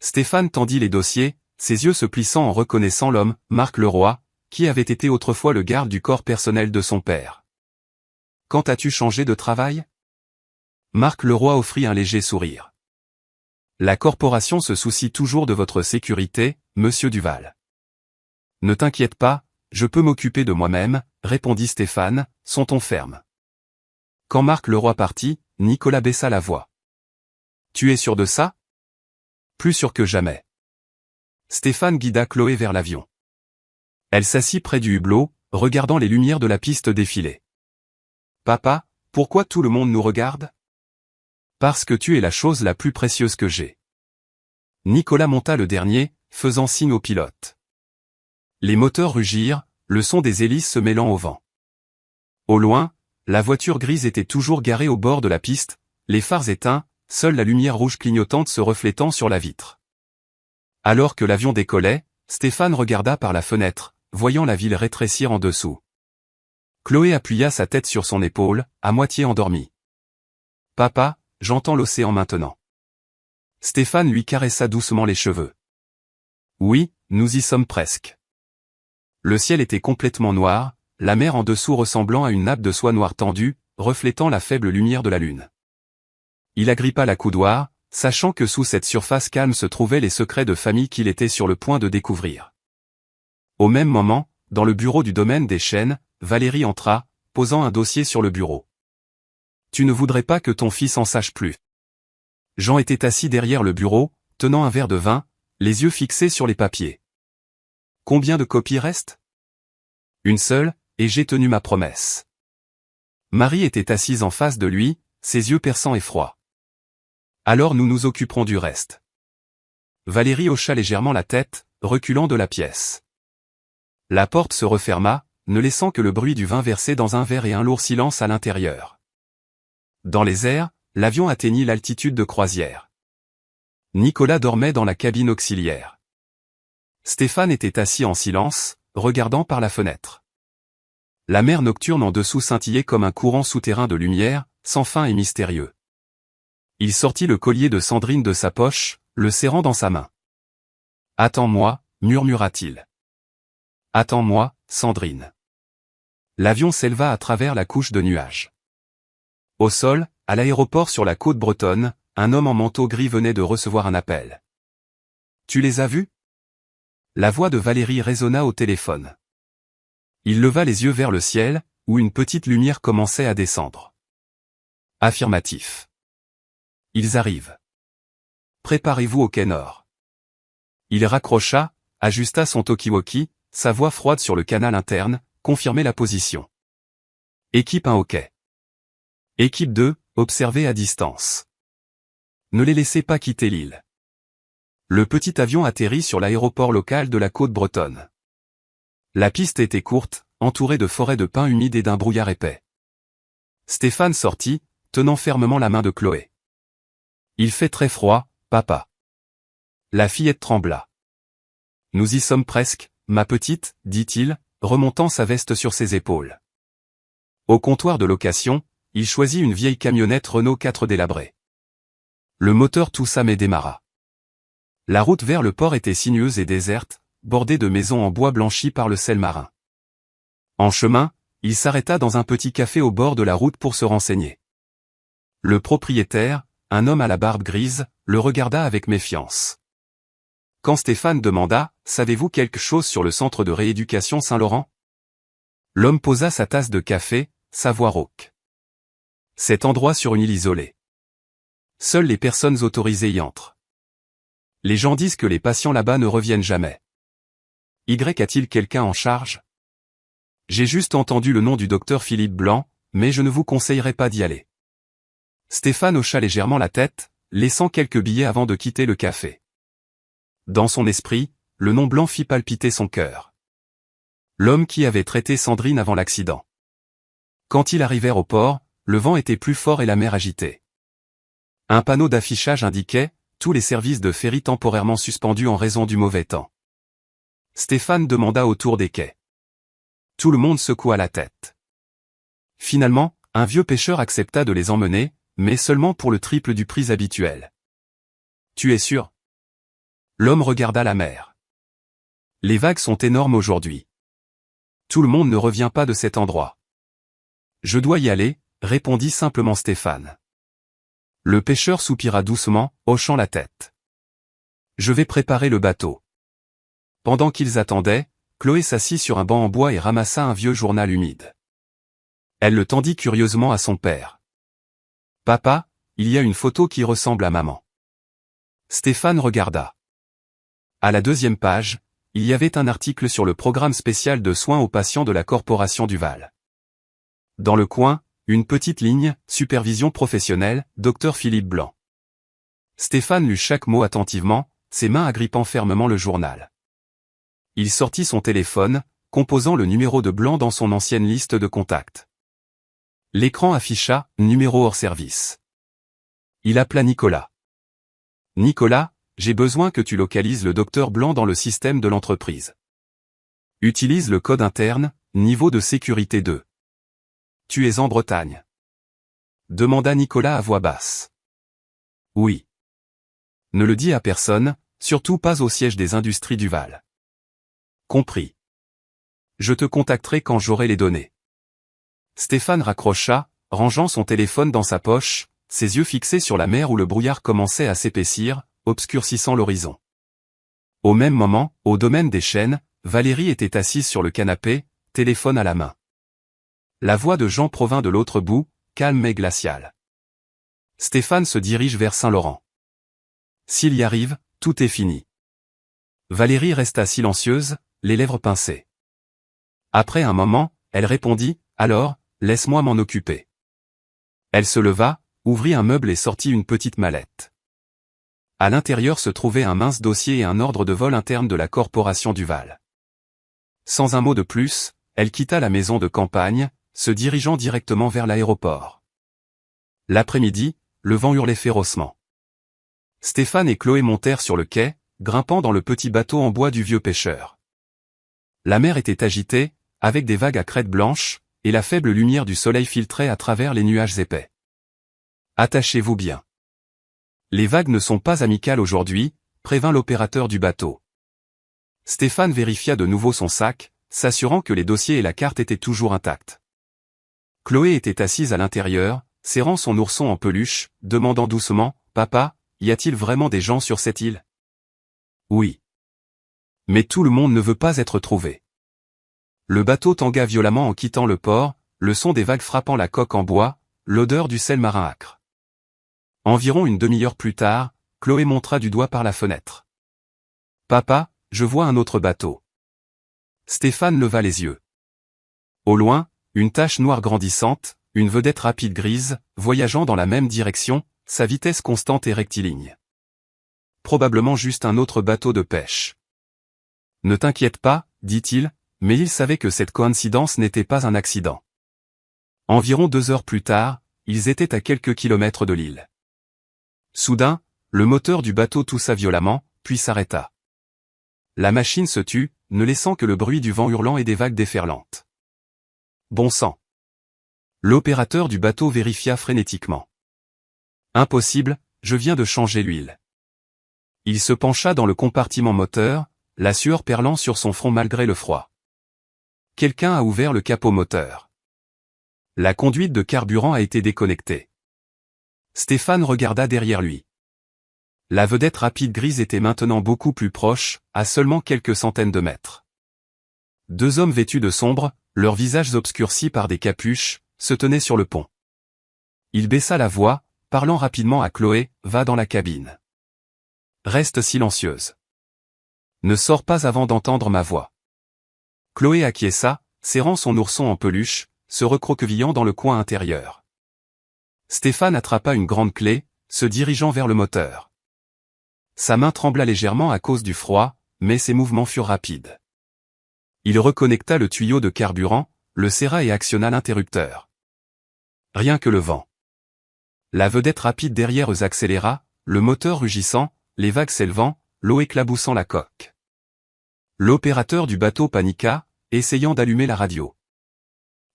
Stéphane tendit les dossiers, ses yeux se plissant en reconnaissant l'homme, Marc Leroy, qui avait été autrefois le garde du corps personnel de son père. « Quand as-tu changé de travail » Marc Leroy offrit un léger sourire. « La corporation se soucie toujours de votre sécurité, monsieur Duval. » « Ne t'inquiète pas, je peux m'occuper de moi-même, » répondit Stéphane, son ton ferme. Quand Marc Leroy partit, Nicolas baissa la voix. « Tu es sûr de ça ?»« Plus sûr que jamais. » Stéphane guida Chloé vers l'avion. Elle s'assit près du hublot, regardant les lumières de la piste défiler. « Papa, pourquoi tout le monde nous regarde ?»« Parce que tu es la chose la plus précieuse que j'ai. » Nicolas monta le dernier, faisant signe au pilote. Les moteurs rugirent, le son des hélices se mêlant au vent. Au loin, la voiture grise était toujours garée au bord de la piste, les phares éteints, seule la lumière rouge clignotante se reflétant sur la vitre. Alors que l'avion décollait, Stéphane regarda par la fenêtre, voyant la ville rétrécir en dessous. Chloé appuya sa tête sur son épaule, à moitié endormie. « Papa, j'entends l'océan maintenant. » Stéphane lui caressa doucement les cheveux. « Oui, nous y sommes presque. » Le ciel était complètement noir, la mer en dessous ressemblant à une nappe de soie noire tendue, reflétant la faible lumière de la lune. Il agrippa la coudoir, sachant que sous cette surface calme se trouvaient les secrets de famille qu'il était sur le point de découvrir. Au même moment, dans le bureau du domaine des chênes, Valérie entra, posant un dossier sur le bureau. « Tu ne voudrais pas que ton fils en sache plus. » Jean était assis derrière le bureau, tenant un verre de vin, les yeux fixés sur les papiers. « Combien de copies restent ?»« Une seule, et j'ai tenu ma promesse. » Marie était assise en face de lui, ses yeux perçants et froids. « Alors nous nous occuperons du reste. » Valérie hocha légèrement la tête, reculant de la pièce. La porte se referma, ne laissant que le bruit du vin versé dans un verre et un lourd silence à l'intérieur. Dans les airs, l'avion atteignit l'altitude de croisière. Nicolas dormait dans la cabine auxiliaire. Stéphane était assis en silence, regardant par la fenêtre. La mer nocturne en dessous scintillait comme un courant souterrain de lumière, sans fin et mystérieux. Il sortit le collier de Sandrine de sa poche, le serrant dans sa main. « Attends-moi » murmura-t-il. « Attends-moi, Sandrine. » L'avion s'éleva à travers la couche de nuages. Au sol, à l'aéroport sur la côte bretonne, un homme en manteau gris venait de recevoir un appel. « Tu les as vus ?» La voix de Valérie résonna au téléphone. Il leva les yeux vers le ciel, où une petite lumière commençait à descendre. Affirmatif. Ils arrivent. Préparez-vous au quai nord. Il raccrocha, ajusta son talkie-walkie, sa voix froide sur le canal interne, confirmait la position. Équipe 1 au quai. Équipe 2, observez à distance. Ne les laissez pas quitter l'île. Le petit avion atterrit sur l'aéroport local de la côte bretonne. La piste était courte, entouré de forêts de pins humides et d'un brouillard épais. Stéphane sortit, tenant fermement la main de Chloé. « Il fait très froid, papa. » La fillette trembla. « Nous y sommes presque, ma petite, dit-il, remontant sa veste sur ses épaules. » Au comptoir de location, il choisit une vieille camionnette Renault 4 délabrée. Le moteur toussa mais démarra. La route vers le port était sinueuse et déserte, bordée de maisons en bois blanchi par le sel marin. En chemin, il s'arrêta dans un petit café au bord de la route pour se renseigner. Le propriétaire, un homme à la barbe grise, le regarda avec méfiance. Quand Stéphane demanda « Savez-vous quelque chose sur le centre de rééducation Saint-Laurent ?» L'homme posa sa tasse de café, sa voix rauque. « Cet endroit sur une île isolée. Seules les personnes autorisées y entrent. Les gens disent que les patients là-bas ne reviennent jamais. Y a-t-il quelqu'un en charge ? J'ai juste entendu le nom du docteur Philippe Blanc, mais je ne vous conseillerais pas d'y aller. » Stéphane hocha légèrement la tête, laissant quelques billets avant de quitter le café. Dans son esprit, le nom Blanc fit palpiter son cœur. L'homme qui avait traité Sandrine avant l'accident. Quand ils arrivèrent au port, le vent était plus fort et la mer agitée. Un panneau d'affichage indiquait « Tous les services de ferry temporairement suspendus en raison du mauvais temps ». Stéphane demanda autour des quais. Tout le monde secoua la tête. Finalement, un vieux pêcheur accepta de les emmener, mais seulement pour le triple du prix habituel. « Tu es sûr ? » L'homme regarda la mer. « Les vagues sont énormes aujourd'hui. Tout le monde ne revient pas de cet endroit. »« Je dois y aller, » répondit simplement Stéphane. Le pêcheur soupira doucement, hochant la tête. « Je vais préparer le bateau. » Pendant qu'ils attendaient, Chloé s'assit sur un banc en bois et ramassa un vieux journal humide. Elle le tendit curieusement à son père. « Papa, il y a une photo qui ressemble à maman. » Stéphane regarda. À la deuxième page, il y avait un article sur le programme spécial de soins aux patients de la Corporation du Val. Dans le coin, une petite ligne, supervision professionnelle, Dr Philippe Blanc. Stéphane lut chaque mot attentivement, ses mains agrippant fermement le journal. Il sortit son téléphone, composant le numéro de Blanc dans son ancienne liste de contacts. L'écran afficha « Numéro hors service ». Il appela Nicolas. « Nicolas, j'ai besoin que tu localises le docteur Blanc dans le système de l'entreprise. Utilise le code interne, niveau de sécurité 2. Tu es en Bretagne. » demanda Nicolas à voix basse. « Oui. » Ne le dis à personne, surtout pas au siège des industries du Val. « Compris. Je te contacterai quand j'aurai les données. » Stéphane raccrocha, rangeant son téléphone dans sa poche, ses yeux fixés sur la mer où le brouillard commençait à s'épaissir, obscurcissant l'horizon. Au même moment, au domaine des chênes, Valérie était assise sur le canapé, téléphone à la main. La voix de Jean provint de l'autre bout, calme mais glaciale. Stéphane se dirige vers Saint-Laurent. S'il y arrive, tout est fini. Valérie resta silencieuse, les lèvres pincées. Après un moment, elle répondit, « Alors, laisse-moi m'en occuper. » Elle se leva, ouvrit un meuble et sortit une petite mallette. À l'intérieur se trouvait un mince dossier et un ordre de vol interne de la Corporation du Val. Sans un mot de plus, elle quitta la maison de campagne, se dirigeant directement vers l'aéroport. L'après-midi, le vent hurlait férocement. Stéphane et Chloé montèrent sur le quai, grimpant dans le petit bateau en bois du vieux pêcheur. La mer était agitée, avec des vagues à crête blanche, et la faible lumière du soleil filtrait à travers les nuages épais. « Attachez-vous bien. Les vagues ne sont pas amicales aujourd'hui, » prévint l'opérateur du bateau. Stéphane vérifia de nouveau son sac, s'assurant que les dossiers et la carte étaient toujours intacts. Chloé était assise à l'intérieur, serrant son ourson en peluche, demandant doucement, « Papa, y a-t-il vraiment des gens sur cette île ?»« Oui. Mais tout le monde ne veut pas être trouvé. » Le bateau tangua violemment en quittant le port, le son des vagues frappant la coque en bois, l'odeur du sel marin âcre. Environ une demi-heure plus tard, Chloé montra du doigt par la fenêtre. « Papa, je vois un autre bateau. » Stéphane leva les yeux. Au loin, une tache noire grandissante, une vedette rapide grise, voyageant dans la même direction, sa vitesse constante et rectiligne. Probablement juste un autre bateau de pêche. « Ne t'inquiète pas, dit-il, mais il savait que cette coïncidence n'était pas un accident. Environ 2 heures plus tard, ils étaient à quelques kilomètres de l'île. Soudain, le moteur du bateau toussa violemment, puis s'arrêta. La machine se tut, ne laissant que le bruit du vent hurlant et des vagues déferlantes. Bon sang! L'opérateur du bateau vérifia frénétiquement. Impossible, je viens de changer l'huile. Il se pencha dans le compartiment moteur, la sueur perlant sur son front malgré le froid. Quelqu'un a ouvert le capot moteur. La conduite de carburant a été déconnectée. Stéphane regarda derrière lui. La vedette rapide grise était maintenant beaucoup plus proche, à seulement quelques centaines de mètres. 2 hommes vêtus de sombre, leurs visages obscurcis par des capuches, se tenaient sur le pont. Il baissa la voix, parlant rapidement à Chloé, « Va dans la cabine. Reste silencieuse. Ne sors pas avant d'entendre ma voix. » Chloé acquiesça, serrant son ourson en peluche, se recroquevillant dans le coin intérieur. Stéphane attrapa une grande clé, se dirigeant vers le moteur. Sa main trembla légèrement à cause du froid, mais ses mouvements furent rapides. Il reconnecta le tuyau de carburant, le serra et actionna l'interrupteur. Rien que le vent. La vedette rapide derrière eux accéléra, le moteur rugissant, les vagues s'élevant, l'eau éclaboussant la coque. L'opérateur du bateau paniqua, essayant d'allumer la radio.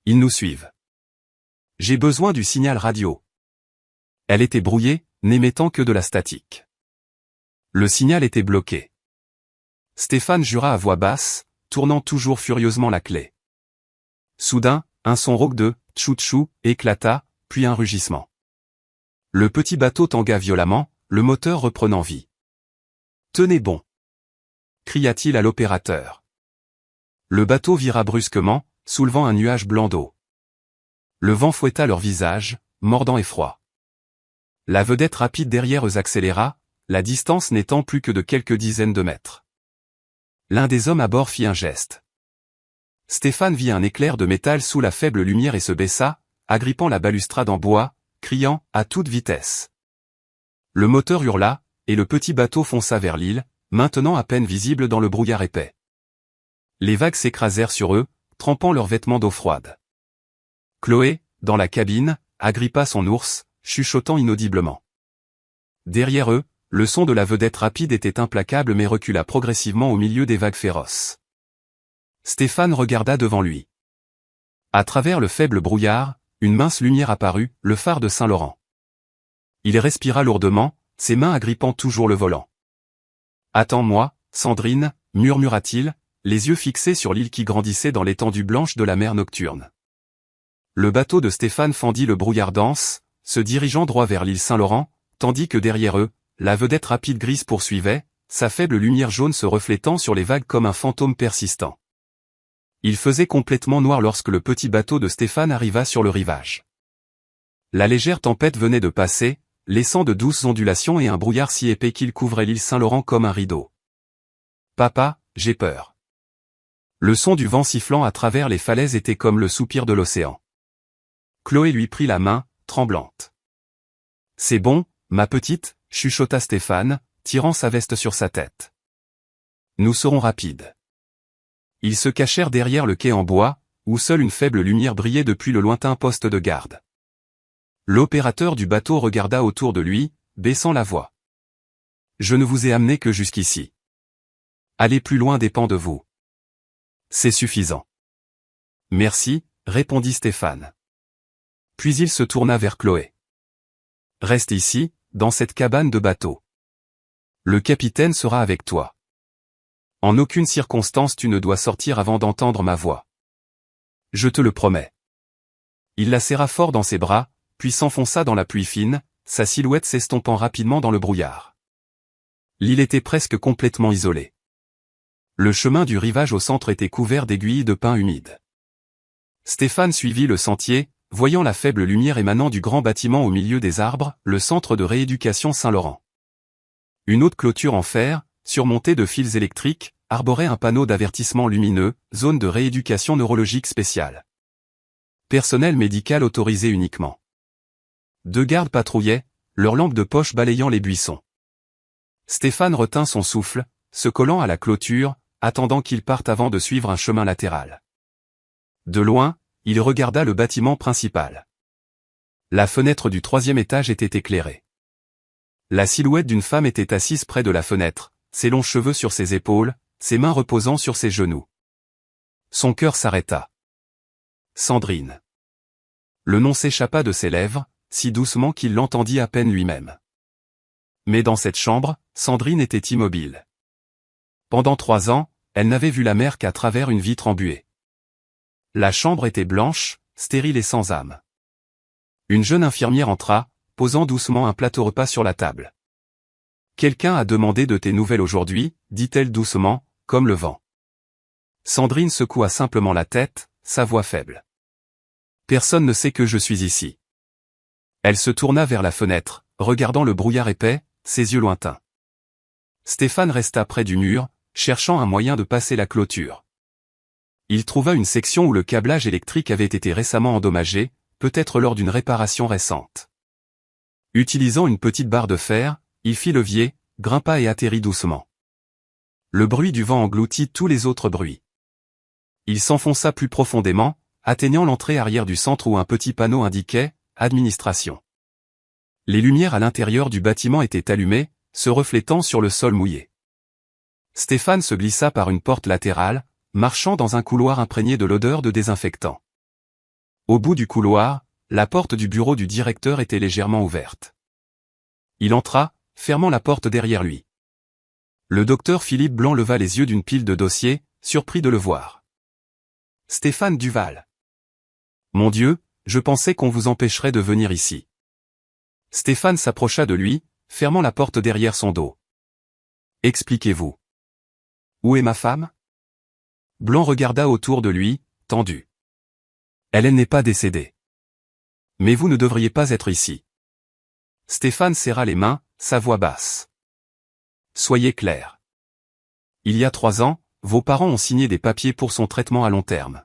Ils nous suivent. J'ai besoin du signal radio. Elle était brouillée, n'émettant que de la statique. Le signal était bloqué. Stéphane jura à voix basse, tournant toujours furieusement la clé. Soudain, un son rauque de « tchou-tchou » éclata, puis un rugissement. Le petit bateau tangua violemment, le moteur reprenant vie. « Tenez bon !» cria-t-il à l'opérateur. Le bateau vira brusquement, soulevant un nuage blanc d'eau. Le vent fouetta leur visage, mordant et froid. La vedette rapide derrière eux accéléra, la distance n'étant plus que de quelques dizaines de mètres. L'un des hommes à bord fit un geste. Stéphane vit un éclair de métal sous la faible lumière et se baissa, agrippant la balustrade en bois, criant « à toute vitesse ». Le moteur hurla, et le petit bateau fonça vers l'île, maintenant à peine visible dans le brouillard épais. Les vagues s'écrasèrent sur eux, trempant leurs vêtements d'eau froide. Chloé, dans la cabine, agrippa son ours, chuchotant inaudiblement. Derrière eux, le son de la vedette rapide était implacable mais recula progressivement au milieu des vagues féroces. Stéphane regarda devant lui. À travers le faible brouillard, une mince lumière apparut, le phare de Saint-Laurent. Il respira lourdement, ses mains agrippant toujours le volant. « Attends-moi, Sandrine » murmura-t-il, les yeux fixés sur l'île qui grandissait dans l'étendue blanche de la mer nocturne. Le bateau de Stéphane fendit le brouillard dense, se dirigeant droit vers l'île Saint-Laurent, tandis que derrière eux, la vedette rapide grise poursuivait, sa faible lumière jaune se reflétant sur les vagues comme un fantôme persistant. Il faisait complètement noir lorsque le petit bateau de Stéphane arriva sur le rivage. La légère tempête venait de passer, laissant de douces ondulations et un brouillard si épais qu'il couvrait l'île Saint-Laurent comme un rideau. « Papa, j'ai peur. » Le son du vent sifflant à travers les falaises était comme le soupir de l'océan. Chloé lui prit la main, tremblante. « C'est bon, ma petite » chuchota Stéphane, tirant sa veste sur sa tête. « Nous serons rapides. » Ils se cachèrent derrière le quai en bois, où seule une faible lumière brillait depuis le lointain poste de garde. L'opérateur du bateau regarda autour de lui, baissant la voix. « Je ne vous ai amené que jusqu'ici. Aller plus loin dépend de vous. C'est suffisant. » « Merci, » répondit Stéphane. Puis il se tourna vers Chloé. « Reste ici, dans cette cabane de bateau. Le capitaine sera avec toi. En aucune circonstance tu ne dois sortir avant d'entendre ma voix. Je te le promets. » Il la serra fort dans ses bras, puis s'enfonça dans la pluie fine, sa silhouette s'estompant rapidement dans le brouillard. L'île était presque complètement isolée. Le chemin du rivage au centre était couvert d'aiguilles de pin humides. Stéphane suivit le sentier, voyant la faible lumière émanant du grand bâtiment au milieu des arbres, le centre de rééducation Saint-Laurent. Une haute clôture en fer, surmontée de fils électriques, arborait un panneau d'avertissement lumineux, zone de rééducation neurologique spéciale. Personnel médical autorisé uniquement. 2 gardes patrouillaient, leurs lampes de poche balayant les buissons. Stéphane retint son souffle, se collant à la clôture, attendant qu'il parte avant de suivre un chemin latéral. De loin, il regarda le bâtiment principal. La fenêtre du 3e étage était éclairée. La silhouette d'une femme était assise près de la fenêtre, ses longs cheveux sur ses épaules, ses mains reposant sur ses genoux. Son cœur s'arrêta. Sandrine. Le nom s'échappa de ses lèvres, si doucement qu'il l'entendit à peine lui-même. Mais dans cette chambre, Sandrine était immobile. Pendant 3 ans, elle n'avait vu la mer qu'à travers une vitre embuée. La chambre était blanche, stérile et sans âme. Une jeune infirmière entra, posant doucement un plateau repas sur la table. « Quelqu'un a demandé de tes nouvelles aujourd'hui, dit-elle doucement, comme le vent. Sandrine secoua simplement la tête, sa voix faible. « Personne ne sait que je suis ici. » Elle se tourna vers la fenêtre, regardant le brouillard épais, ses yeux lointains. Stéphane resta près du mur, cherchant un moyen de passer la clôture. Il trouva une section où le câblage électrique avait été récemment endommagé, peut-être lors d'une réparation récente. Utilisant une petite barre de fer, il fit levier, grimpa et atterrit doucement. Le bruit du vent engloutit tous les autres bruits. Il s'enfonça plus profondément, atteignant l'entrée arrière du centre où un petit panneau indiquait « Administration ». Les lumières à l'intérieur du bâtiment étaient allumées, se reflétant sur le sol mouillé. Stéphane se glissa par une porte latérale, marchant dans un couloir imprégné de l'odeur de désinfectant. Au bout du couloir, la porte du bureau du directeur était légèrement ouverte. Il entra, fermant la porte derrière lui. Le docteur Philippe Blanc leva les yeux d'une pile de dossiers, surpris de le voir. « Stéphane Duval. Mon Dieu, je pensais qu'on vous empêcherait de venir ici. » Stéphane s'approcha de lui, fermant la porte derrière son dos. « Expliquez-vous. Où est ma femme ?» Blanc regarda autour de lui, tendu. « Elle n'est pas décédée. Mais vous ne devriez pas être ici. » Stéphane serra les mains, sa voix basse. « Soyez clair. Il y a 3 ans, vos parents ont signé des papiers pour son traitement à long terme.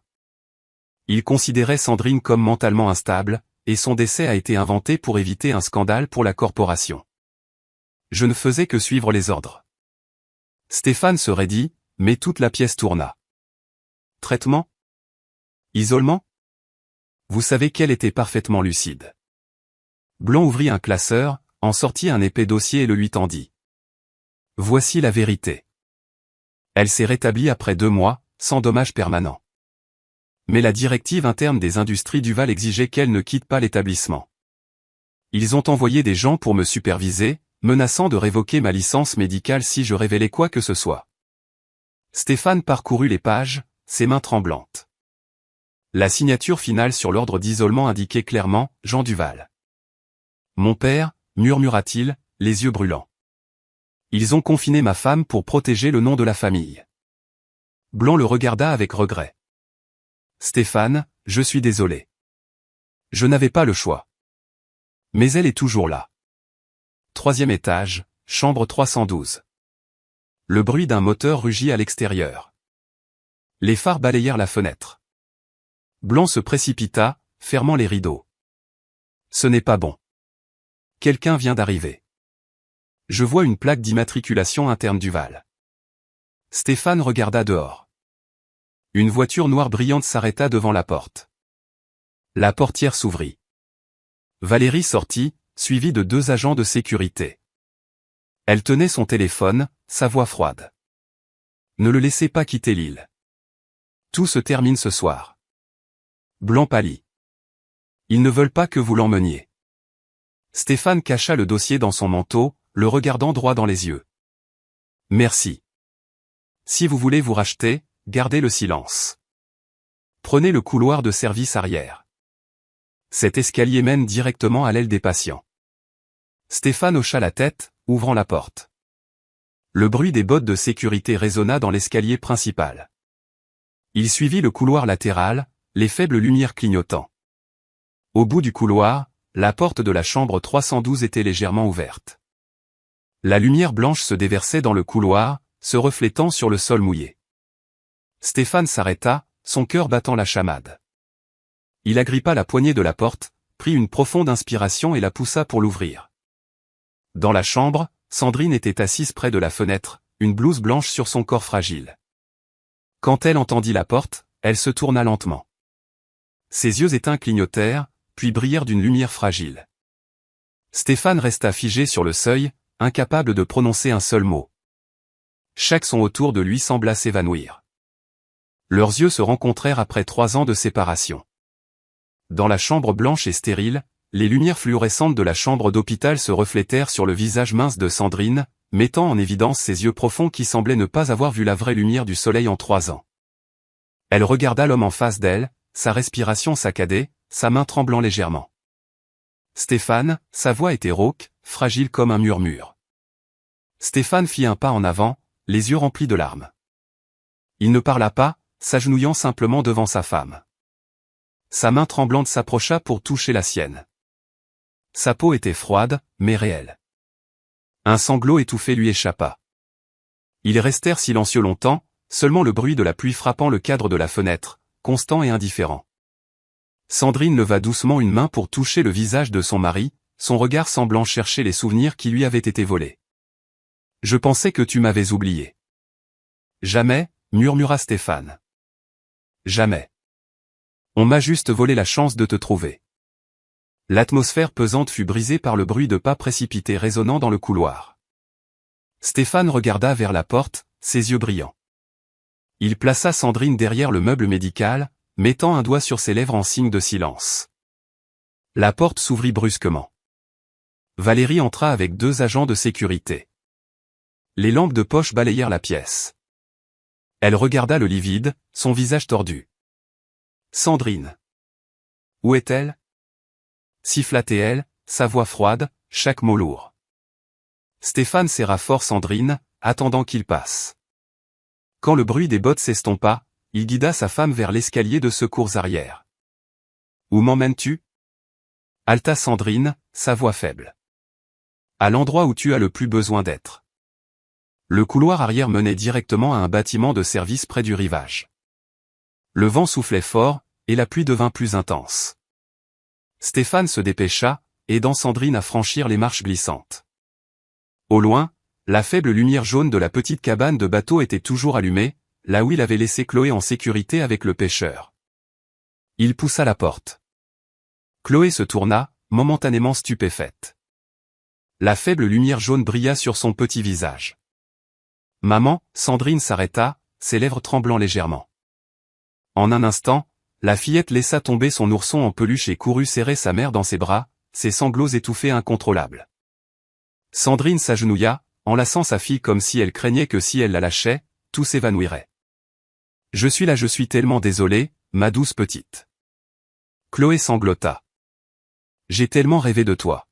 Ils considéraient Sandrine comme mentalement instable, et son décès a été inventé pour éviter un scandale pour la corporation. Je ne faisais que suivre les ordres. » Stéphane se raidit, mais toute la pièce tourna. « Traitement ? Isolement ? Vous savez qu'elle était parfaitement lucide. » Blanc ouvrit un classeur, en sortit un épais dossier et le lui tendit. « Voici la vérité. Elle s'est rétablie après 2 mois, sans dommage permanent. Mais la directive interne des industries Duval exigeait qu'elle ne quitte pas l'établissement. Ils ont envoyé des gens pour me superviser, menaçant de révoquer ma licence médicale si je révélais quoi que ce soit. » Stéphane parcourut les pages, ses mains tremblantes. La signature finale sur l'ordre d'isolement indiquait clairement « Jean Duval. »« Mon père, » murmura-t-il, les yeux brûlants. « Ils ont confiné ma femme pour protéger le nom de la famille. » Blanc le regarda avec regret. « Stéphane, je suis désolé. Je n'avais pas le choix. Mais elle est toujours là. » 3e étage, chambre 312. Le bruit d'un moteur rugit à l'extérieur. Les phares balayèrent la fenêtre. Blanc se précipita, fermant les rideaux. « Ce n'est pas bon. Quelqu'un vient d'arriver. Je vois une plaque d'immatriculation interne Duval. » Stéphane regarda dehors. Une voiture noire brillante s'arrêta devant la porte. La portière s'ouvrit. Valérie sortit, suivie de 2 agents de sécurité. Elle tenait son téléphone, sa voix froide. « Ne le laissez pas quitter l'île. Tout se termine ce soir. » Blanc pâlit. « Ils ne veulent pas que vous l'emmeniez. » Stéphane cacha le dossier dans son manteau, le regardant droit dans les yeux. « Merci. Si vous voulez vous racheter, gardez le silence. Prenez le couloir de service arrière. Cet escalier mène directement à l'aile des patients. » Stéphane hocha la tête, ouvrant la porte. Le bruit des bottes de sécurité résonna dans l'escalier principal. Il suivit le couloir latéral, les faibles lumières clignotant. Au bout du couloir, la porte de la chambre 312 était légèrement ouverte. La lumière blanche se déversait dans le couloir, se reflétant sur le sol mouillé. Stéphane s'arrêta, son cœur battant la chamade. Il agrippa la poignée de la porte, prit une profonde inspiration et la poussa pour l'ouvrir. Dans la chambre, Sandrine était assise près de la fenêtre, une blouse blanche sur son corps fragile. Quand elle entendit la porte, elle se tourna lentement. Ses yeux éteints clignotèrent, puis brillèrent d'une lumière fragile. Stéphane resta figé sur le seuil, incapable de prononcer un seul mot. Chaque son autour de lui sembla s'évanouir. Leurs yeux se rencontrèrent après 3 ans de séparation. Dans la chambre blanche et stérile, les lumières fluorescentes de la chambre d'hôpital se reflétèrent sur le visage mince de Sandrine, mettant en évidence ses yeux profonds qui semblaient ne pas avoir vu la vraie lumière du soleil en 3 ans. Elle regarda l'homme en face d'elle, sa respiration saccadée, sa main tremblant légèrement. Stéphane, sa voix était rauque, fragile comme un murmure. Stéphane fit un pas en avant, les yeux remplis de larmes. Il ne parla pas, s'agenouillant simplement devant sa femme. Sa main tremblante s'approcha pour toucher la sienne. Sa peau était froide, mais réelle. Un sanglot étouffé lui échappa. Ils restèrent silencieux longtemps, seulement le bruit de la pluie frappant le cadre de la fenêtre, constant et indifférent. Sandrine leva doucement une main pour toucher le visage de son mari, son regard semblant chercher les souvenirs qui lui avaient été volés. « Je pensais que tu m'avais oublié. »« Jamais, » murmura Stéphane. « Jamais. On m'a juste volé la chance de te trouver. » L'atmosphère pesante fut brisée par le bruit de pas précipités résonnant dans le couloir. Stéphane regarda vers la porte, ses yeux brillants. Il plaça Sandrine derrière le meuble médical, mettant un doigt sur ses lèvres en signe de silence. La porte s'ouvrit brusquement. Valérie entra avec 2 agents de sécurité. Les lampes de poche balayèrent la pièce. Elle regarda le lit vide, son visage tordu. Sandrine. Où est-elle? Siffla-t-elle, sa voix froide, chaque mot lourd. Stéphane serra fort Sandrine, attendant qu'il passe. Quand le bruit des bottes s'estompa, il guida sa femme vers l'escalier de secours arrière. « Où m'emmènes-tu » haleta Sandrine, sa voix faible. « À l'endroit où tu as le plus besoin d'être. » Le couloir arrière menait directement à un bâtiment de service près du rivage. Le vent soufflait fort, et la pluie devint plus intense. Stéphane se dépêcha, aidant Sandrine à franchir les marches glissantes. Au loin, la faible lumière jaune de la petite cabane de bateau était toujours allumée, là où il avait laissé Chloé en sécurité avec le pêcheur. Il poussa la porte. Chloé se tourna, momentanément stupéfaite. La faible lumière jaune brilla sur son petit visage. « Maman » Sandrine s'arrêta, ses lèvres tremblant légèrement. En un instant, la fillette laissa tomber son ourson en peluche et courut serrer sa mère dans ses bras, ses sanglots étouffés incontrôlables. Sandrine s'agenouilla, enlaçant sa fille comme si elle craignait que si elle la lâchait, tout s'évanouirait. « Je suis là, je suis tellement désolée, ma douce petite. » Chloé sanglota. « J'ai tellement rêvé de toi. »«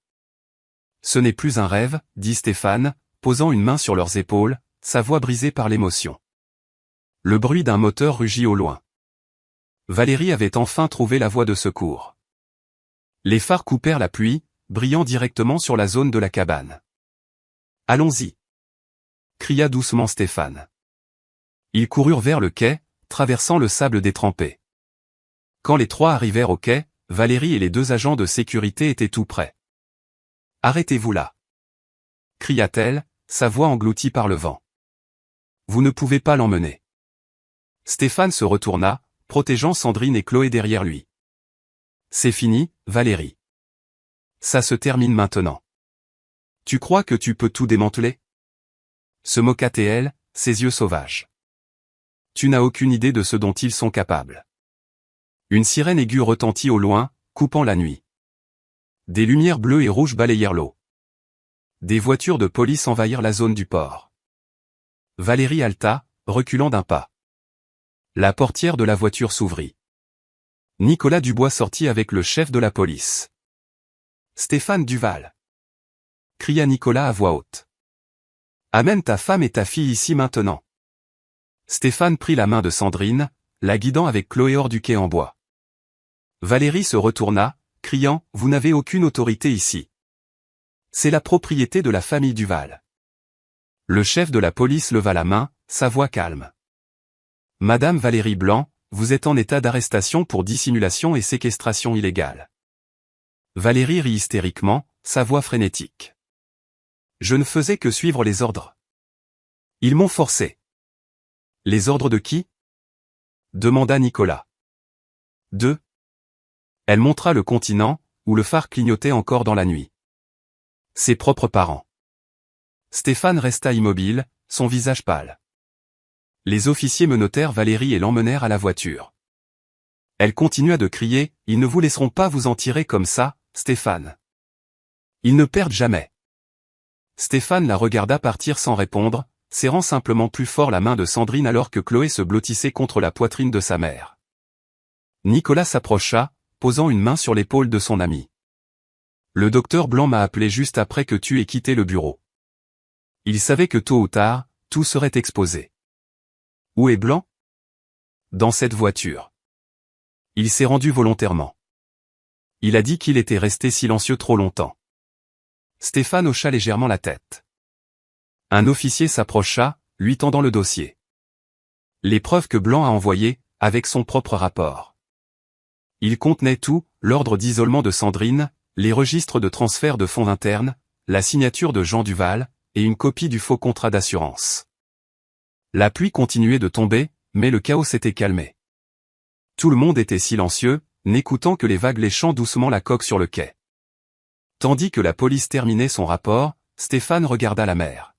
Ce n'est plus un rêve, » dit Stéphane, posant une main sur leurs épaules, sa voix brisée par l'émotion. Le bruit d'un moteur rugit au loin. Valérie avait enfin trouvé la voie de secours. Les phares coupèrent la pluie, brillant directement sur la zone de la cabane. « Allons-y » cria doucement Stéphane. Ils coururent vers le quai, traversant le sable détrempé. Quand les 3 arrivèrent au quai, Valérie et les 2 agents de sécurité étaient tout près. « Arrêtez-vous là » cria-t-elle, sa voix engloutie par le vent. « Vous ne pouvez pas l'emmener. » Stéphane se retourna, protégeant Sandrine et Chloé derrière lui. « C'est fini, Valérie. Ça se termine maintenant. Tu crois que tu peux tout démanteler ?» se moqua-t-elle, ses yeux sauvages. « Tu n'as aucune idée de ce dont ils sont capables. » Une sirène aiguë retentit au loin, coupant la nuit. Des lumières bleues et rouges balayèrent l'eau. Des voitures de police envahirent la zone du port. Valérie haleta, reculant d'un pas. La portière de la voiture s'ouvrit. Nicolas Dubois sortit avec le chef de la police. « Stéphane Duval !» cria Nicolas à voix haute. « Amène ta femme et ta fille ici maintenant. » Stéphane prit la main de Sandrine, la guidant avec Chloé hors du quai en bois. Valérie se retourna, criant « Vous n'avez aucune autorité ici. C'est la propriété de la famille Duval. » Le chef de la police leva la main, sa voix calme. « Madame Valérie Blanc, vous êtes en état d'arrestation pour dissimulation et séquestration illégale. » Valérie rit hystériquement, sa voix frénétique. « Je ne faisais que suivre les ordres. Ils m'ont forcé. » « Les ordres de qui » demanda Nicolas. 2. Elle montra le continent, où le phare clignotait encore dans la nuit. Ses propres parents. Stéphane resta immobile, son visage pâle. Les officiers menottèrent Valérie et l'emmenèrent à la voiture. Elle continua de crier, « Ils ne vous laisseront pas vous en tirer comme ça, Stéphane. Ils ne perdent jamais. » Stéphane la regarda partir sans répondre, serrant simplement plus fort la main de Sandrine alors que Chloé se blottissait contre la poitrine de sa mère. Nicolas s'approcha, posant une main sur l'épaule de son ami. « Le docteur Blanc m'a appelé juste après que tu aies quitté le bureau. Il savait que tôt ou tard, tout serait exposé. » « Où est Blanc ? » ?»« Dans cette voiture. Il s'est rendu volontairement. Il a dit qu'il était resté silencieux trop longtemps. » Stéphane hocha légèrement la tête. Un officier s'approcha, lui tendant le dossier. Les preuves que Blanc a envoyées, avec son propre rapport. Il contenait tout, l'ordre d'isolement de Sandrine, les registres de transfert de fonds internes, la signature de Jean Duval, et une copie du faux contrat d'assurance. La pluie continuait de tomber, mais le chaos s'était calmé. Tout le monde était silencieux, n'écoutant que les vagues léchant doucement la coque sur le quai. Tandis que la police terminait son rapport, Stéphane regarda la mer.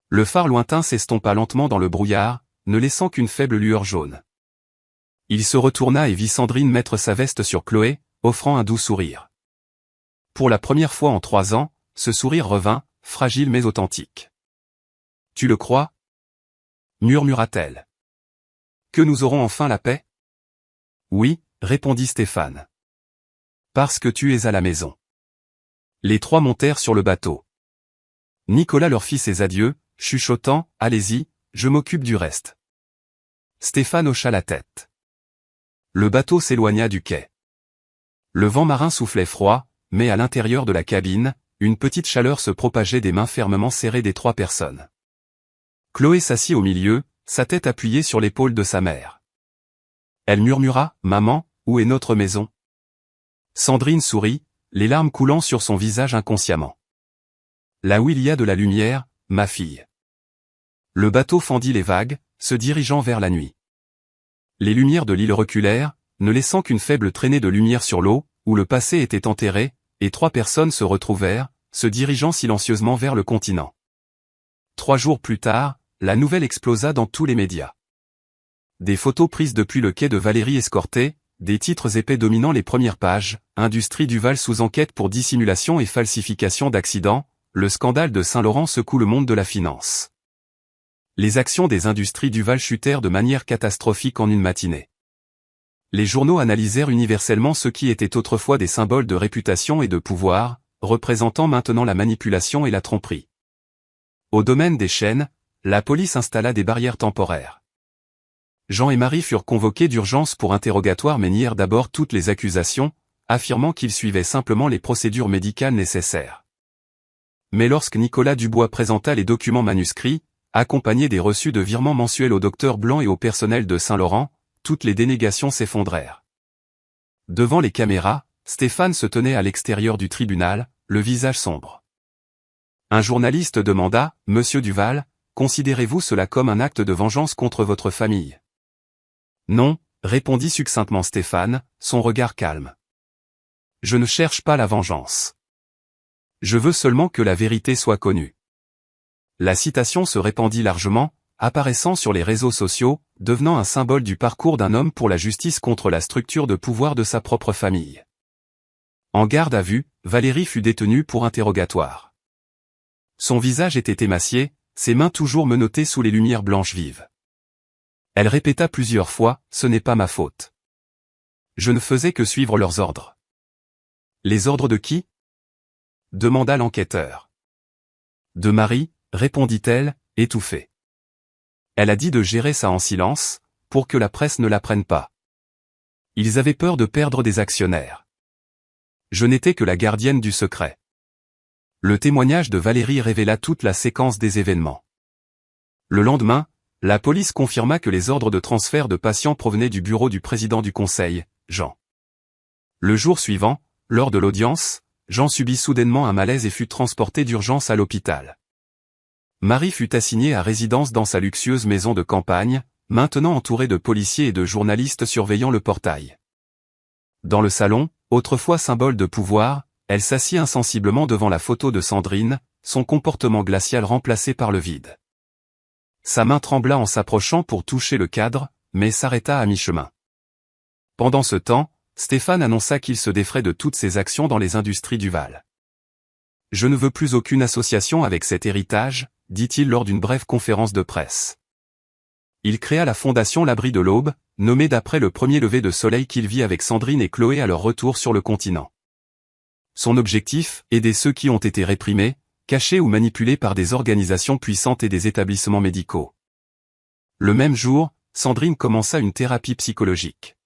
Le phare lointain s'estompa lentement dans le brouillard, ne laissant qu'une faible lueur jaune. Il se retourna et vit Sandrine mettre sa veste sur Chloé, offrant un doux sourire. Pour la première fois en 3 ans, ce sourire revint, fragile mais authentique. « Tu le crois ?» murmura-t-elle. « Que nous aurons enfin la paix ?» ?»« Oui, » répondit Stéphane. « Parce que tu es à la maison. » Les 3 montèrent sur le bateau. Nicolas leur fit ses adieux, chuchotant, « Allez-y, je m'occupe du reste. » Stéphane hocha la tête. Le bateau s'éloigna du quai. Le vent marin soufflait froid, mais à l'intérieur de la cabine, une petite chaleur se propageait des mains fermement serrées des 3 personnes. Chloé s'assit au milieu, sa tête appuyée sur l'épaule de sa mère. Elle murmura, « Maman, où est notre maison ?» Sandrine sourit, les larmes coulant sur son visage inconsciemment. « Là où il y a de la lumière, ma fille. » Le bateau fendit les vagues, se dirigeant vers la nuit. Les lumières de l'île reculèrent, ne laissant qu'une faible traînée de lumière sur l'eau, où le passé était enterré, et 3 personnes se retrouvèrent, se dirigeant silencieusement vers le continent. 3 jours plus tard, la nouvelle explosa dans tous les médias. Des photos prises depuis le quai de Valérie escortée, des titres épais dominant les premières pages, Industrie Duval sous enquête pour dissimulation et falsification d'accidents, le scandale de Saint-Laurent secoue le monde de la finance. Les actions des industries Duval chutèrent de manière catastrophique en une matinée. Les journaux analysèrent universellement ce qui était autrefois des symboles de réputation et de pouvoir, représentant maintenant la manipulation et la tromperie. Au domaine des chaînes, la police installa des barrières temporaires. Jean et Marie furent convoqués d'urgence pour interrogatoire mais nièrent d'abord toutes les accusations, affirmant qu'ils suivaient simplement les procédures médicales nécessaires. Mais lorsque Nicolas Dubois présenta les documents manuscrits, accompagnés des reçus de virements mensuels au docteur Blanc et au personnel de Saint-Laurent, toutes les dénégations s'effondrèrent. Devant les caméras, Stéphane se tenait à l'extérieur du tribunal, le visage sombre. Un journaliste demanda, « Monsieur Duval, considérez-vous cela comme un acte de vengeance contre votre famille ?» « Non, » répondit succinctement Stéphane, son regard calme. « Je ne cherche pas la vengeance. Je veux seulement que la vérité soit connue. » La citation se répandit largement, apparaissant sur les réseaux sociaux, devenant un symbole du parcours d'un homme pour la justice contre la structure de pouvoir de sa propre famille. En garde à vue, Valérie fut détenue pour interrogatoire. Son visage était émacié, ses mains toujours menottées sous les lumières blanches vives. Elle répéta plusieurs fois, « Ce n'est pas ma faute. Je ne faisais que suivre leurs ordres. » « Les ordres de qui ?» demanda l'enquêteur. « De Marie, » répondit-elle, étouffée. Elle a dit de gérer ça en silence, pour que la presse ne l'apprenne pas. Ils avaient peur de perdre des actionnaires. Je n'étais que la gardienne du secret. Le témoignage de Valérie révéla toute la séquence des événements. Le lendemain, la police confirma que les ordres de transfert de patients provenaient du bureau du président du conseil, Jean. Le jour suivant, lors de l'audience, Jean subit soudainement un malaise et fut transporté d'urgence à l'hôpital. Marie fut assignée à résidence dans sa luxueuse maison de campagne, maintenant entourée de policiers et de journalistes surveillant le portail. Dans le salon, autrefois symbole de pouvoir, elle s'assit insensiblement devant la photo de Sandrine, son comportement glacial remplacé par le vide. Sa main trembla en s'approchant pour toucher le cadre, mais s'arrêta à mi-chemin. Pendant ce temps, Stéphane annonça qu'il se défrait de toutes ses actions dans les industries du Val. « Je ne veux plus aucune association avec cet héritage », dit-il lors d'une brève conférence de presse. Il créa la fondation L'Abri de l'Aube, nommée d'après le premier lever de soleil qu'il vit avec Sandrine et Chloé à leur retour sur le continent. Son objectif, aider ceux qui ont été réprimés, cachés ou manipulés par des organisations puissantes et des établissements médicaux. Le même jour, Sandrine commença une thérapie psychologique.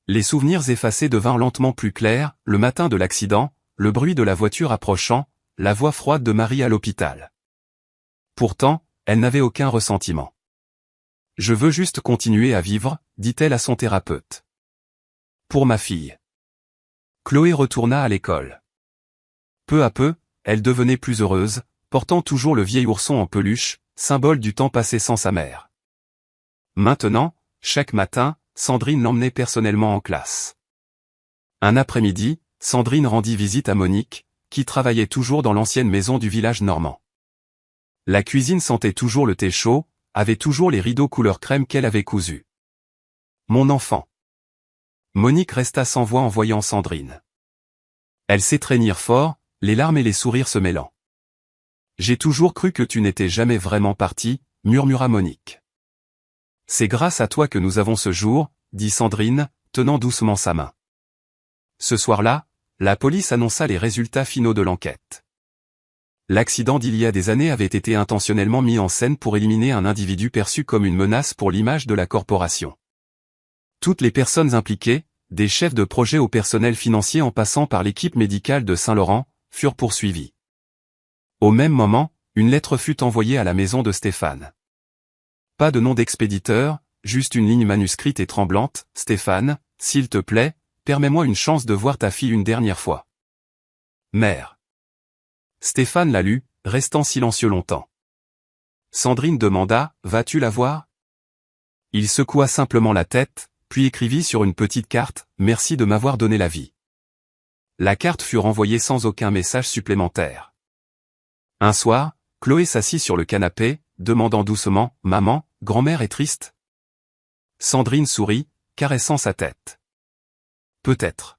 Les souvenirs effacés devinrent lentement plus clairs, le matin de l'accident, le bruit de la voiture approchant, la voix froide de Marie à l'hôpital. Pourtant, elle n'avait aucun ressentiment. « Je veux juste continuer à vivre », dit-elle à son thérapeute. Pour ma fille. Chloé retourna à l'école. Peu à peu, elle devenait plus heureuse, portant toujours le vieil ourson en peluche, symbole du temps passé sans sa mère. Maintenant, chaque matin, Sandrine l'emmenait personnellement en classe. Un après-midi, Sandrine rendit visite à Monique, qui travaillait toujours dans l'ancienne maison du village normand. La cuisine sentait toujours le thé chaud, avait toujours les rideaux couleur crème qu'elle avait cousus. « Mon enfant !» Monique resta sans voix en voyant Sandrine. Elles s'étreignirent fort, les larmes et les sourires se mêlant. « J'ai toujours cru que tu n'étais jamais vraiment partie, » murmura Monique. « C'est grâce à toi que nous avons ce jour, » dit Sandrine, tenant doucement sa main. Ce soir-là, la police annonça les résultats finaux de l'enquête. L'accident d'il y a des années avait été intentionnellement mis en scène pour éliminer un individu perçu comme une menace pour l'image de la corporation. Toutes les personnes impliquées, des chefs de projet au personnel financier en passant par l'équipe médicale de Saint-Laurent, furent poursuivis. Au même moment, une lettre fut envoyée à la maison de Stéphane. Pas de nom d'expéditeur, juste une ligne manuscrite et tremblante. « Stéphane, s'il te plaît, permets-moi une chance de voir ta fille une dernière fois. Mère. » Stéphane la lut, restant silencieux longtemps. Sandrine demanda « Vas-tu la voir ?» Il secoua simplement la tête, puis écrivit sur une petite carte « Merci de m'avoir donné la vie. » La carte fut renvoyée sans aucun message supplémentaire. Un soir, Chloé s'assit sur le canapé, demandant doucement « Maman, grand-mère est triste ?» Sandrine sourit, caressant sa tête. Peut-être.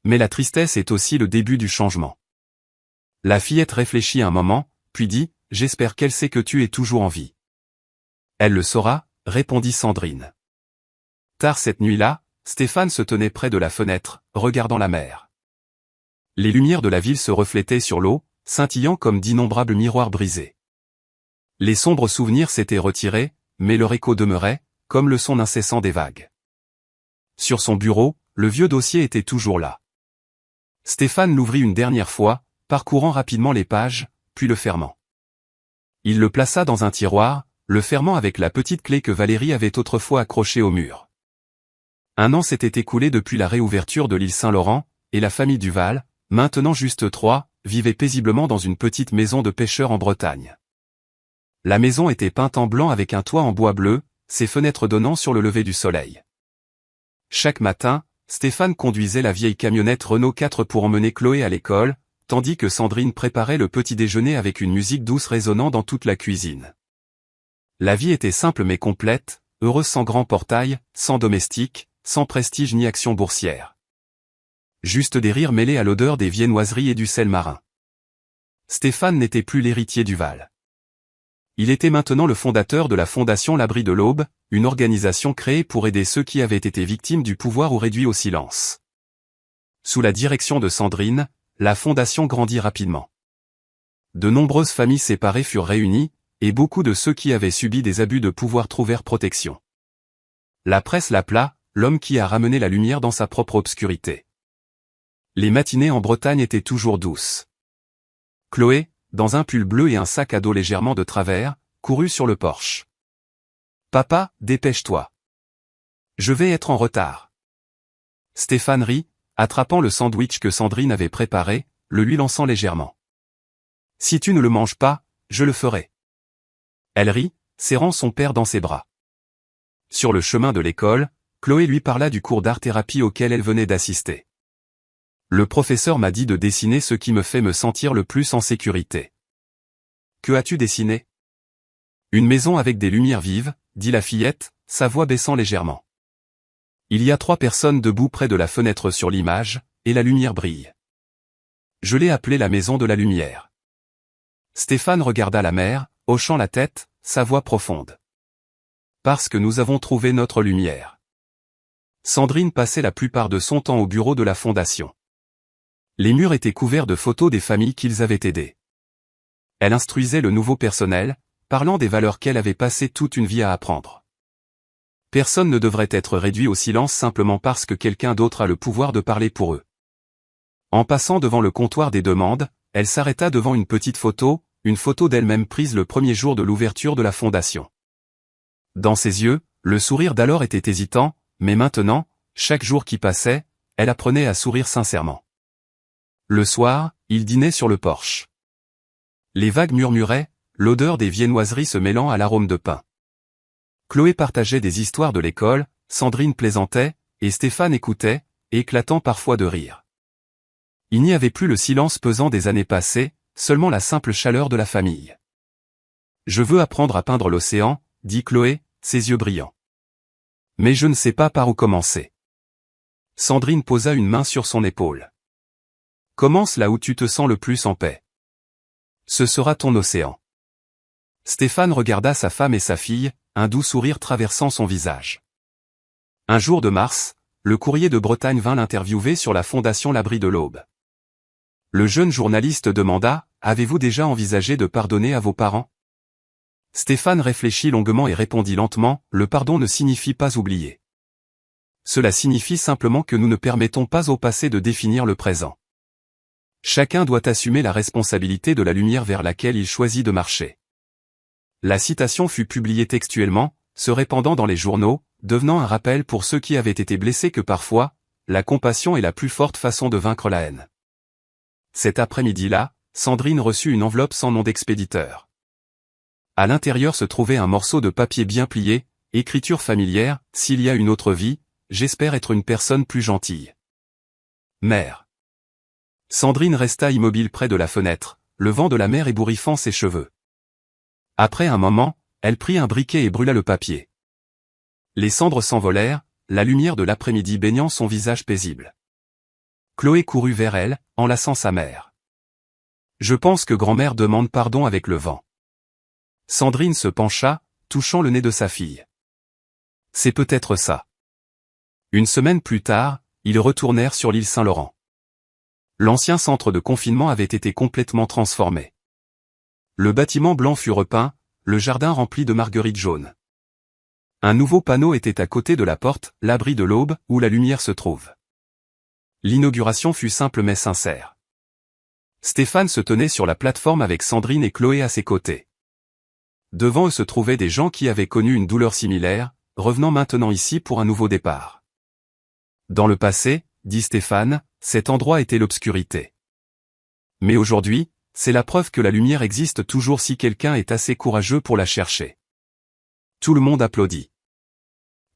Mais la tristesse est aussi le début du changement. La fillette réfléchit un moment, puis dit « J'espère qu'elle sait que tu es toujours en vie. » Elle le saura, répondit Sandrine. Tard cette nuit-là, Stéphane se tenait près de la fenêtre, regardant la mer. Les lumières de la ville se reflétaient sur l'eau, scintillant comme d'innombrables miroirs brisés. Les sombres souvenirs s'étaient retirés, mais leur écho demeurait, comme le son incessant des vagues. Sur son bureau, le vieux dossier était toujours là. Stéphane l'ouvrit une dernière fois, parcourant rapidement les pages, puis le fermant. Il le plaça dans un tiroir, le fermant avec la petite clé que Valérie avait autrefois accrochée au mur. Un an s'était écoulé depuis la réouverture de l'île Saint-Laurent, et la famille Duval, maintenant juste 3, vivait paisiblement dans une petite maison de pêcheurs en Bretagne. La maison était peinte en blanc avec un toit en bois bleu, ses fenêtres donnant sur le lever du soleil. Chaque matin, Stéphane conduisait la vieille camionnette Renault 4 pour emmener Chloé à l'école, tandis que Sandrine préparait le petit déjeuner avec une musique douce résonnant dans toute la cuisine. La vie était simple mais complète, heureuse sans grand portail, sans domestique, sans prestige ni action boursière. Juste des rires mêlés à l'odeur des viennoiseries et du sel marin. Stéphane n'était plus l'héritier du Val. Il était maintenant le fondateur de la fondation L'Abri de l'Aube, une organisation créée pour aider ceux qui avaient été victimes du pouvoir ou réduits au silence. Sous la direction de Sandrine, la fondation grandit rapidement. De nombreuses familles séparées furent réunies, et beaucoup de ceux qui avaient subi des abus de pouvoir trouvèrent protection. La presse l'appela « l'homme qui a ramené la lumière dans sa propre obscurité ». Les matinées en Bretagne étaient toujours douces. Chloé, dans un pull bleu et un sac à dos légèrement de travers, courut sur le porche. « Papa, dépêche-toi. Je vais être en retard. » Stéphane rit, attrapant le sandwich que Sandrine avait préparé, le lui lançant légèrement. « Si tu ne le manges pas, je le ferai. » Elle rit, serrant son père dans ses bras. Sur le chemin de l'école, Chloé lui parla du cours d'art-thérapie auquel elle venait d'assister. Le professeur m'a dit de dessiner ce qui me fait me sentir le plus en sécurité. Que as-tu dessiné? Une maison avec des lumières vives, dit la fillette, sa voix baissant légèrement. Il y a 3 personnes debout près de la fenêtre sur l'image, et la lumière brille. Je l'ai appelée la maison de la lumière. Stéphane regarda la mère, hochant la tête, sa voix profonde. Parce que nous avons trouvé notre lumière. Sandrine passait la plupart de son temps au bureau de la fondation. Les murs étaient couverts de photos des familles qu'ils avaient aidées. Elle instruisait le nouveau personnel, parlant des valeurs qu'elle avait passé toute une vie à apprendre. Personne ne devrait être réduit au silence simplement parce que quelqu'un d'autre a le pouvoir de parler pour eux. En passant devant le comptoir des demandes, elle s'arrêta devant une petite photo, une photo d'elle-même prise le premier jour de l'ouverture de la fondation. Dans ses yeux, le sourire d'alors était hésitant, mais maintenant, chaque jour qui passait, elle apprenait à sourire sincèrement. Le soir, ils dînaient sur le porche. Les vagues murmuraient, l'odeur des viennoiseries se mêlant à l'arôme de pain. Chloé partageait des histoires de l'école, Sandrine plaisantait, et Stéphane écoutait, éclatant parfois de rire. Il n'y avait plus le silence pesant des années passées, seulement la simple chaleur de la famille. « Je veux apprendre à peindre l'océan », dit Chloé, ses yeux brillants. « Mais je ne sais pas par où commencer. » Sandrine posa une main sur son épaule. « Commence là où tu te sens le plus en paix. Ce sera ton océan. » Stéphane regarda sa femme et sa fille, un doux sourire traversant son visage. Un jour de mars, le Courrier de Bretagne vint l'interviewer sur la fondation L'Abri de l'Aube. Le jeune journaliste demanda « Avez-vous déjà envisagé de pardonner à vos parents ?» Stéphane réfléchit longuement et répondit lentement « Le pardon ne signifie pas oublier. Cela signifie simplement que nous ne permettons pas au passé de définir le présent. Chacun doit assumer la responsabilité de la lumière vers laquelle il choisit de marcher. » La citation fut publiée textuellement, se répandant dans les journaux, devenant un rappel pour ceux qui avaient été blessés que parfois, la compassion est la plus forte façon de vaincre la haine. Cet après-midi-là, Sandrine reçut une enveloppe sans nom d'expéditeur. À l'intérieur se trouvait un morceau de papier bien plié, écriture familière, « S'il y a une autre vie, j'espère être une personne plus gentille. Mère. » Sandrine resta immobile près de la fenêtre, le vent de la mer ébouriffant ses cheveux. Après un moment, elle prit un briquet et brûla le papier. Les cendres s'envolèrent, la lumière de l'après-midi baignant son visage paisible. Chloé courut vers elle, enlaçant sa mère. « Je pense que grand-mère demande pardon avec le vent. » Sandrine se pencha, touchant le nez de sa fille. « C'est peut-être ça. » Une semaine plus tard, ils retournèrent sur l'île Saint-Laurent. L'ancien centre de confinement avait été complètement transformé. Le bâtiment blanc fut repeint, le jardin rempli de marguerites jaunes. Un nouveau panneau était à côté de la porte, l'abri de l'aube, où la lumière se trouve. L'inauguration fut simple mais sincère. Stéphane se tenait sur la plateforme avec Sandrine et Chloé à ses côtés. Devant eux se trouvaient des gens qui avaient connu une douleur similaire, revenant maintenant ici pour un nouveau départ. Dans le passé, dit Stéphane, cet endroit était l'obscurité. Mais aujourd'hui, c'est la preuve que la lumière existe toujours si quelqu'un est assez courageux pour la chercher. Tout le monde applaudit.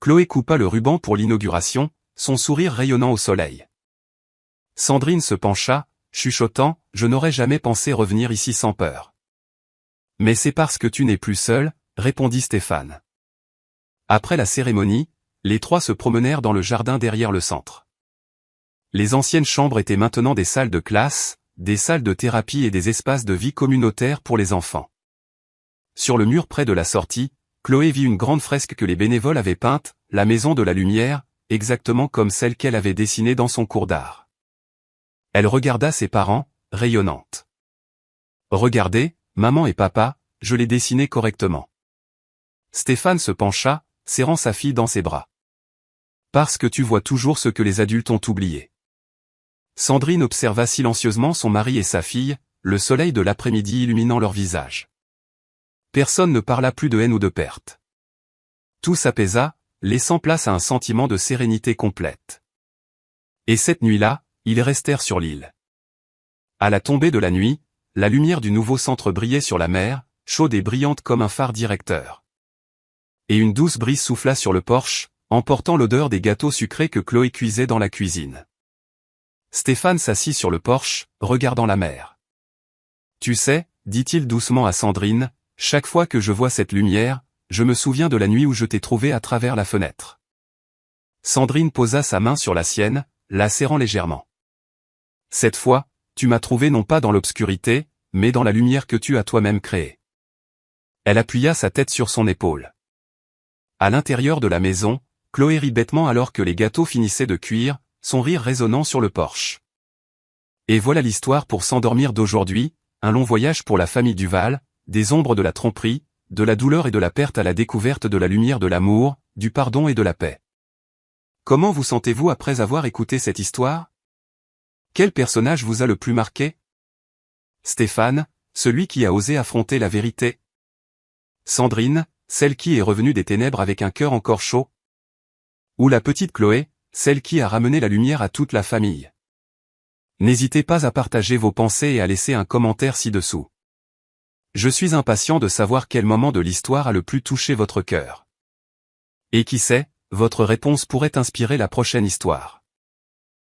Chloé coupa le ruban pour l'inauguration, son sourire rayonnant au soleil. Sandrine se pencha, chuchotant, « Je n'aurais jamais pensé revenir ici sans peur. » « Mais c'est parce que tu n'es plus seul, » répondit Stéphane. Après la cérémonie, les 3 se promenèrent dans le jardin derrière le centre. Les anciennes chambres étaient maintenant des salles de classe, des salles de thérapie et des espaces de vie communautaire pour les enfants. Sur le mur près de la sortie, Chloé vit une grande fresque que les bénévoles avaient peinte, la maison de la lumière, exactement comme celle qu'elle avait dessinée dans son cours d'art. Elle regarda ses parents, rayonnante. « Regardez, maman et papa, je l'ai dessiné correctement. » Stéphane se pencha, serrant sa fille dans ses bras. « Parce que tu vois toujours ce que les adultes ont oublié. » Sandrine observa silencieusement son mari et sa fille, le soleil de l'après-midi illuminant leur visage. Personne ne parla plus de haine ou de perte. Tout s'apaisa, laissant place à un sentiment de sérénité complète. Et cette nuit-là, ils restèrent sur l'île. À la tombée de la nuit, la lumière du nouveau centre brillait sur la mer, chaude et brillante comme un phare directeur. Et une douce brise souffla sur le porche, emportant l'odeur des gâteaux sucrés que Chloé cuisait dans la cuisine. Stéphane s'assit sur le porche, regardant la mer. « Tu sais, dit-il doucement à Sandrine, chaque fois que je vois cette lumière, je me souviens de la nuit où je t'ai trouvé à travers la fenêtre. » Sandrine posa sa main sur la sienne, la serrant légèrement. « Cette fois, tu m'as trouvé non pas dans l'obscurité, mais dans la lumière que tu as toi-même créée. » Elle appuya sa tête sur son épaule. À l'intérieur de la maison, Chloé rit bêtement alors que les gâteaux finissaient de cuire, son rire résonnant sur le porche. Et voilà l'histoire pour s'endormir d'aujourd'hui, un long voyage pour la famille Duval, des ombres de la tromperie, de la douleur et de la perte à la découverte de la lumière de l'amour, du pardon et de la paix. Comment vous sentez-vous après avoir écouté cette histoire? Quel personnage vous a le plus marqué? Stéphane, celui qui a osé affronter la vérité? Sandrine, celle qui est revenue des ténèbres avec un cœur encore chaud? Ou la petite Chloé, celle qui a ramené la lumière à toute la famille? N'hésitez pas à partager vos pensées et à laisser un commentaire ci-dessous. Je suis impatient de savoir quel moment de l'histoire a le plus touché votre cœur. Et qui sait, votre réponse pourrait inspirer la prochaine histoire.